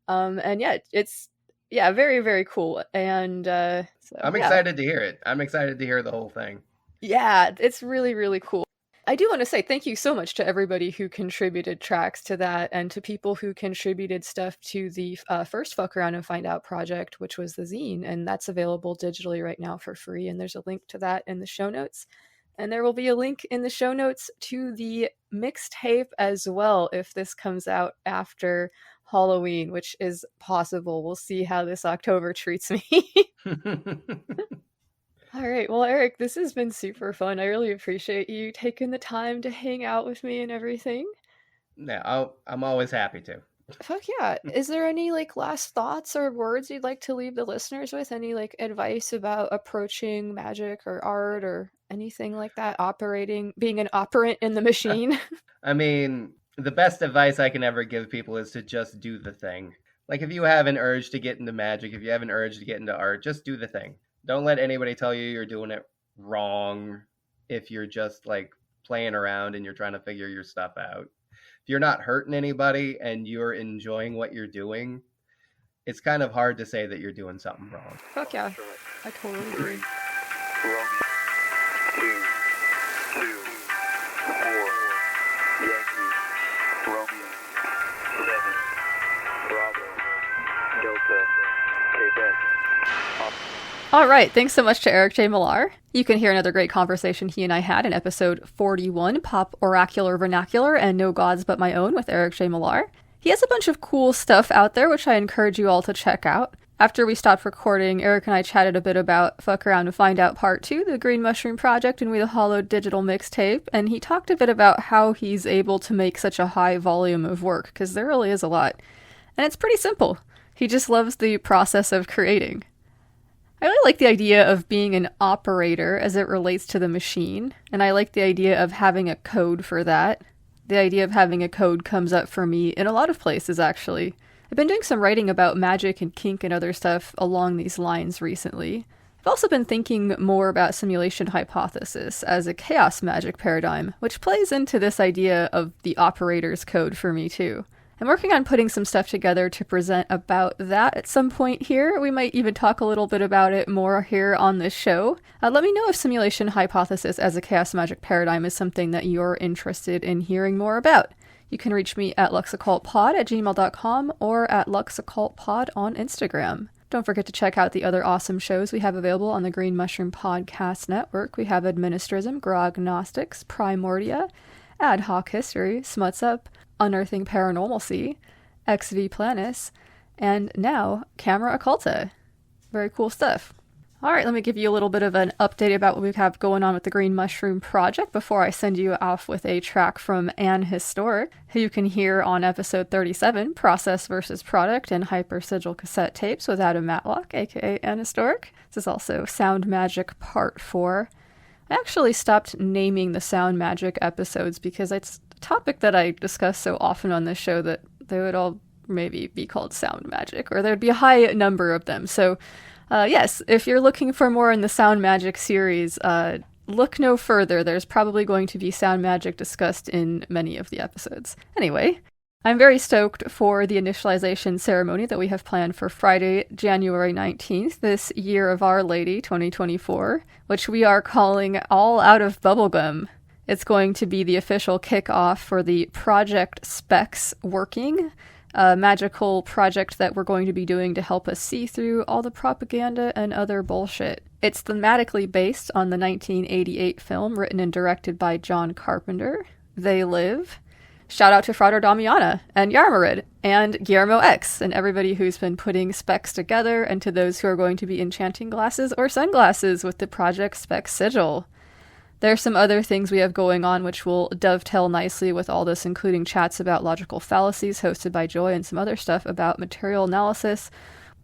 And yeah, it's very, very cool. And so, I'm excited to hear it. I'm excited to hear the whole thing. Yeah, it's really, really cool. I do want to say thank you so much to everybody who contributed tracks to that, and to people who contributed stuff to the first Fuck Around and Find Out project, which was the zine, and that's available digitally right now for free, and there's a link to that in the show notes. And there will be a link in the show notes to the mixtape as well if this comes out after Halloween, which is possible. We'll see how this October treats me. All right. Well, Eric, this has been super fun. I really appreciate you taking the time to hang out with me and everything. Yeah, I'm always happy to. Fuck yeah. Is there any last thoughts or words you'd like to leave the listeners with? Any advice about approaching magic or art or anything like that? Being an operant in the machine? I mean, the best advice I can ever give people is to just do the thing. If you have an urge to get into magic, if you have an urge to get into art, just do the thing. Don't let anybody tell you you're doing it wrong if you're just playing around and you're trying to figure your stuff out. If you're not hurting anybody and you're enjoying what you're doing, it's kind of hard to say that you're doing something wrong. Fuck yeah. I totally agree. Romeo, 2, 2, 4, Yankee, Romeo, 7, Bravo, Delta, Quebec. All right, thanks so much to Eric J. Millar. You can hear another great conversation he and I had in episode 41, Pop, Oracular, Vernacular, and No Gods But My Own with Eric J. Millar. He has a bunch of cool stuff out there, which I encourage you all to check out. After we stopped recording, Eric and I chatted a bit about Fuck Around and Find Out Part 2, the Green Mushroom Project, and We the Hollow digital mixtape, and he talked a bit about how he's able to make such a high volume of work, because there really is a lot. And it's pretty simple. He just loves the process of creating. I really like the idea of being an operator as it relates to the machine, and I like the idea of having a code for that. The idea of having a code comes up for me in a lot of places, actually. I've been doing some writing about magic and kink and other stuff along these lines recently. I've also been thinking more about simulation hypothesis as a chaos magic paradigm, which plays into this idea of the operator's code for me too. I'm working on putting some stuff together to present about that at some point here. We might even talk a little bit about it more here on this show. Let me know if simulation hypothesis as a chaos magic paradigm is something that you're interested in hearing more about. You can reach me at luxoccultpod@gmail.com or at luxoccultpod on Instagram. Don't forget to check out the other awesome shows we have available on the Green Mushroom Podcast Network. We have Administrism, Grognostics, Primordia, Ad Hoc History, Smuts Up, Unearthing Paranormalcy, XV Planus, and now Camera Occulta. Very cool stuff. All right, let me give you a little bit of an update about what we have going on with the Green Mushroom Project before I send you off with a track from Anne Historic, who you can hear on episode 37, Process versus Product and Hypersigil Cassette Tapes with Adam Matlock, aka Anne Historic. This is also Sound Magic Part 4. I actually stopped naming the Sound Magic episodes because it's a topic that I discuss so often on this show that they would all maybe be called Sound Magic, or there'd be a high number of them. So yes, if you're looking for more in the Sound Magic series, look no further. There's probably going to be Sound Magic discussed in many of the episodes. Anyway, I'm very stoked for the initialization ceremony that we have planned for Friday, January 19th, this year of Our Lady, 2024, which we are calling All Out of Bubblegum. It's going to be the official kickoff for the Project Specs Working, a magical project that we're going to be doing to help us see through all the propaganda and other bullshit. It's thematically based on the 1988 film written and directed by John Carpenter, They Live. Shout out to Frater Damiana and Yarmarid and Guillermo X and everybody who's been putting specs together, and to those who are going to be enchanting glasses or sunglasses with the Project Spec Sigil. There's some other things we have going on which will dovetail nicely with all this, including chats about logical fallacies hosted by Joy and some other stuff about material analysis,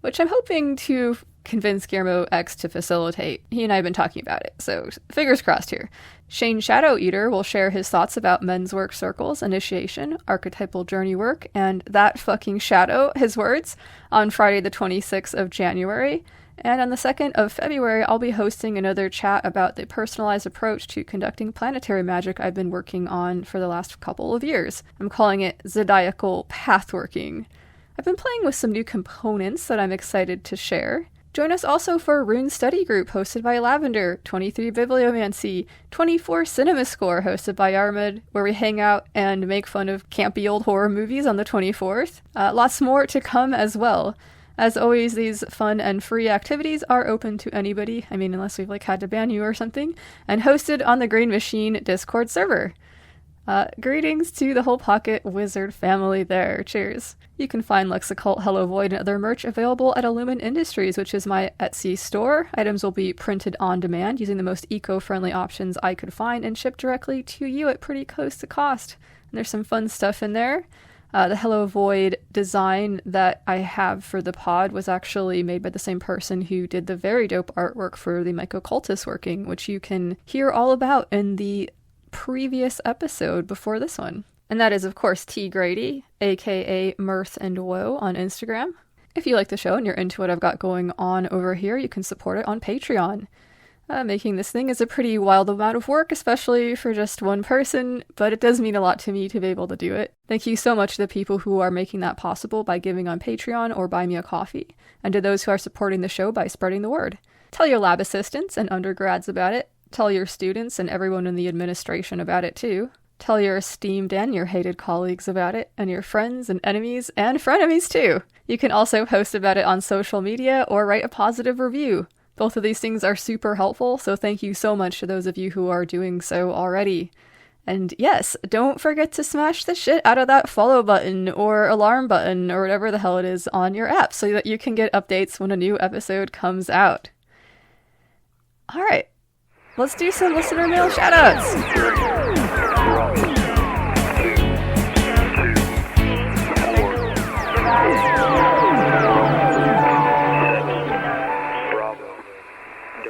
which I'm hoping to convince Guillermo X to facilitate. He and I have been talking about it, so fingers crossed here. Shane Shadow Eater will share his thoughts about men's work circles, initiation, archetypal journey work, and that fucking shadow, his words, on Friday the 26th of January. And on the 2nd of February, I'll be hosting another chat about the personalized approach to conducting planetary magic I've been working on for the last couple of years. I'm calling it Zodiacal Pathworking. I've been playing with some new components that I'm excited to share. Join us also for a Rune Study Group hosted by Lavender, 23 Bibliomancy, 24 CinemaScore hosted by Armid, where we hang out and make fun of campy old horror movies on the 24th. Lots more to come as well. As always, these fun and free activities are open to anybody, I mean, unless we've had to ban you or something, and hosted on the Green Machine Discord server. Greetings to the whole Pocket Wizard family there. Cheers. You can find Lux Occult, Hello Void, and other merch available at Illumin Industries, which is my Etsy store. Items will be printed on demand using the most eco-friendly options I could find and shipped directly to you at pretty close to cost. And there's some fun stuff in there. The Hello Void design that I have for the pod was actually made by the same person who did the very dope artwork for the Mycocultus Working, which you can hear all about in the previous episode before this one. And that is, of course, T. Grady, aka Mirth and Woe, on Instagram. If you like the show and you're into what I've got going on over here, you can support it on Patreon. Making this thing is a pretty wild amount of work, especially for just one person, but it does mean a lot to me to be able to do it. Thank you so much to the people who are making that possible by giving on Patreon or buy me a coffee, and to those who are supporting the show by spreading the word. Tell your lab assistants and undergrads about it. Tell your students and everyone in the administration about it too. Tell your esteemed and your hated colleagues about it, and your friends and enemies and frenemies too. You can also post about it on social media or write a positive review. Both of these things are super helpful, so thank you so much to those of you who are doing so already. And yes, don't forget to smash the shit out of that follow button or alarm button or whatever the hell it is on your app so that you can get updates when a new episode comes out. Alright, let's do some listener mail shoutouts!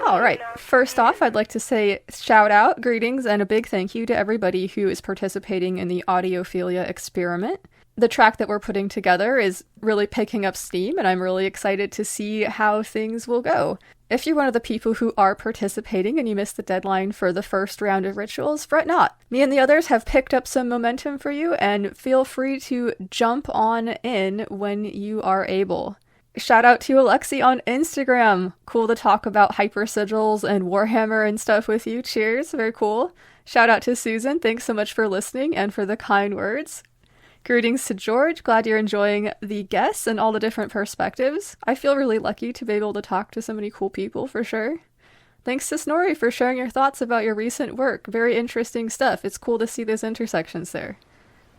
Alright, first off, I'd like to say shout out, greetings, and a big thank you to everybody who is participating in the Audiophilia experiment. The track that we're putting together is really picking up steam, and I'm really excited to see how things will go. If you're one of the people who are participating and you missed the deadline for the first round of rituals, fret not. Me and the others have picked up some momentum for you, and feel free to jump on in when you are able. Shout out to Alexi on Instagram. Cool to talk about Hypersigils and Warhammer and stuff with you. Cheers. Very cool. Shout out to Susan. Thanks so much for listening and for the kind words. Greetings to George. Glad you're enjoying the guests and all the different perspectives. I feel really lucky to be able to talk to so many cool people for sure. Thanks to Snorri for sharing your thoughts about your recent work. Very interesting stuff. It's cool to see those intersections there.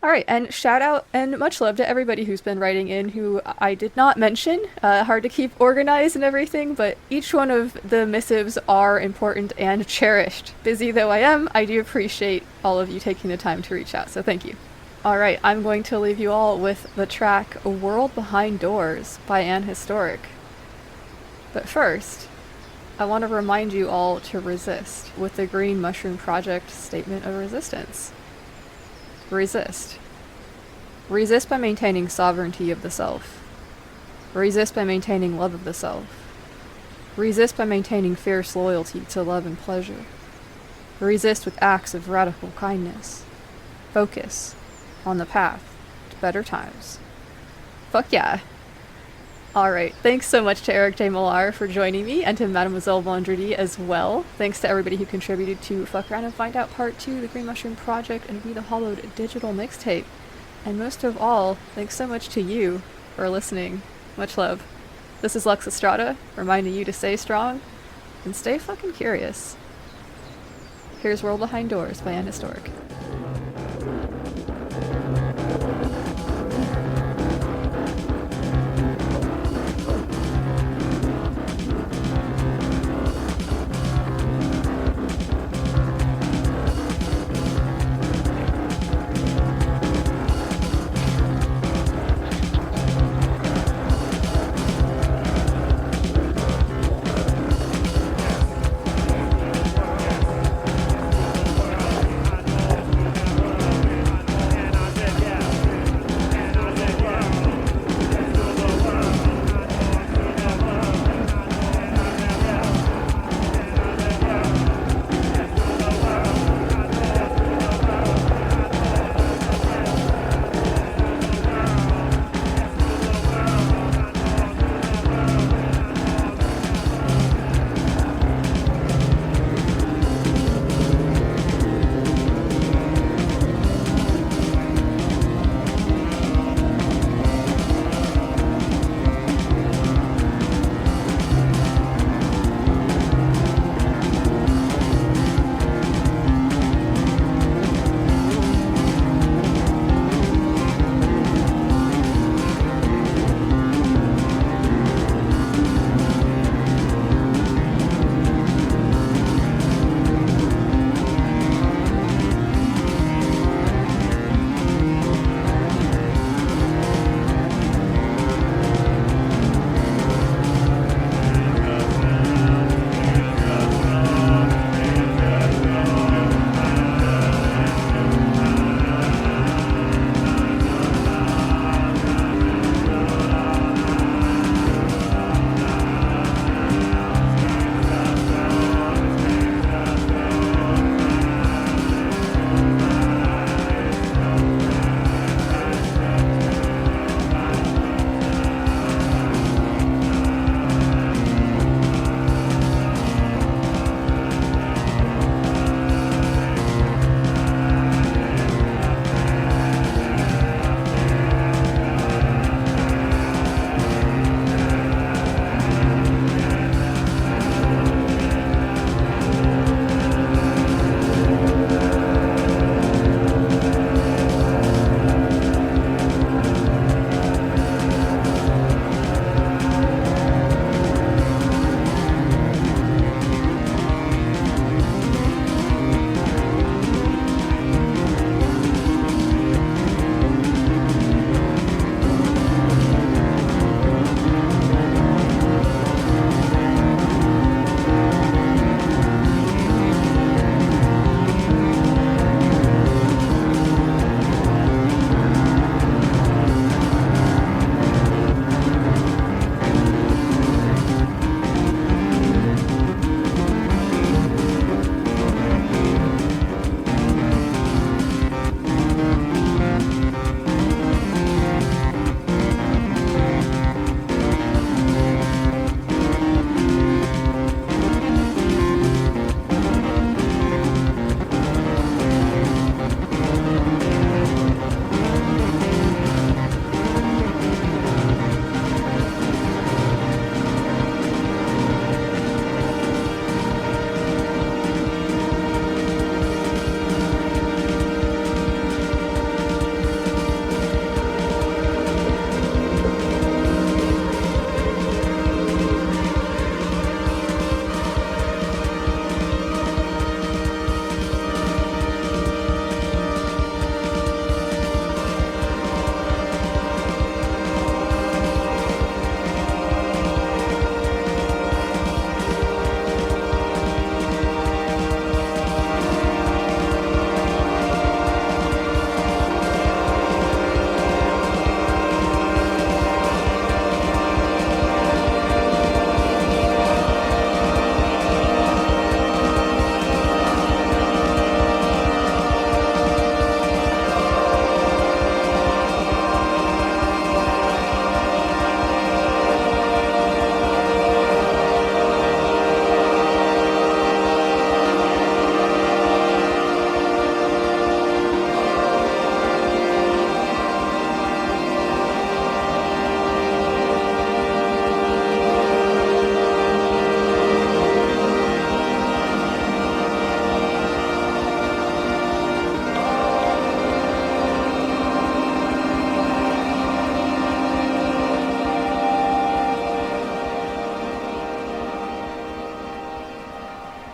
Alright, and shout out and much love to everybody who's been writing in who I did not mention. Hard to keep organized and everything, but each one of the missives are important and cherished. Busy though I am, I do appreciate all of you taking the time to reach out, so thank you. Alright, I'm going to leave you all with the track A World Behind Doors by Ancestral. But first, I want to remind you all to resist with the Green Mushroom Project Statement of Resistance. Resist. Resist by maintaining sovereignty of the self. Resist by maintaining love of the self. Resist by maintaining fierce loyalty to love and pleasure. Resist with acts of radical kindness. Focus on the path to better times. Fuck yeah. Alright, thanks so much to Eric J. Millar for joining me, and to Mme Vendredi as well. Thanks to everybody who contributed to Fuck Around and Find Out Part 2, the Green Mushroom Project, and Be the Hollowed digital mixtape. And most of all, thanks so much to you for listening. Much love. This is Lux Occult, reminding you to stay strong and stay fucking curious. Here's World Behind Doors by Ancestral.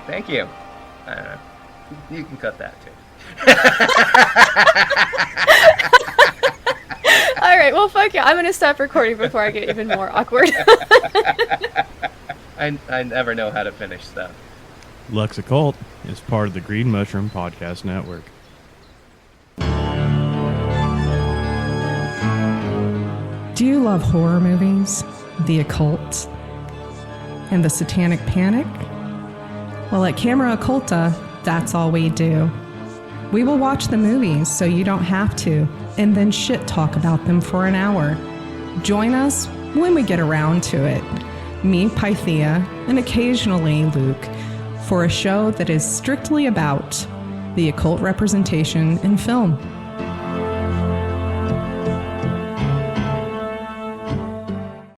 Thank you. You can cut that too. All right, well, fuck you. I'm gonna stop recording before I get even more awkward. I never know how to finish stuff. Lux Occult is part of the Green Mushroom Podcast Network. Do you love horror movies, the occult, and the satanic panic? Well, at Camera Occulta, that's all we do. We will watch the movies so you don't have to, and then shit talk about them for an hour. Join us when we get around to it. Me, Pythia, and occasionally Luke, for a show that is strictly about the occult representation in film.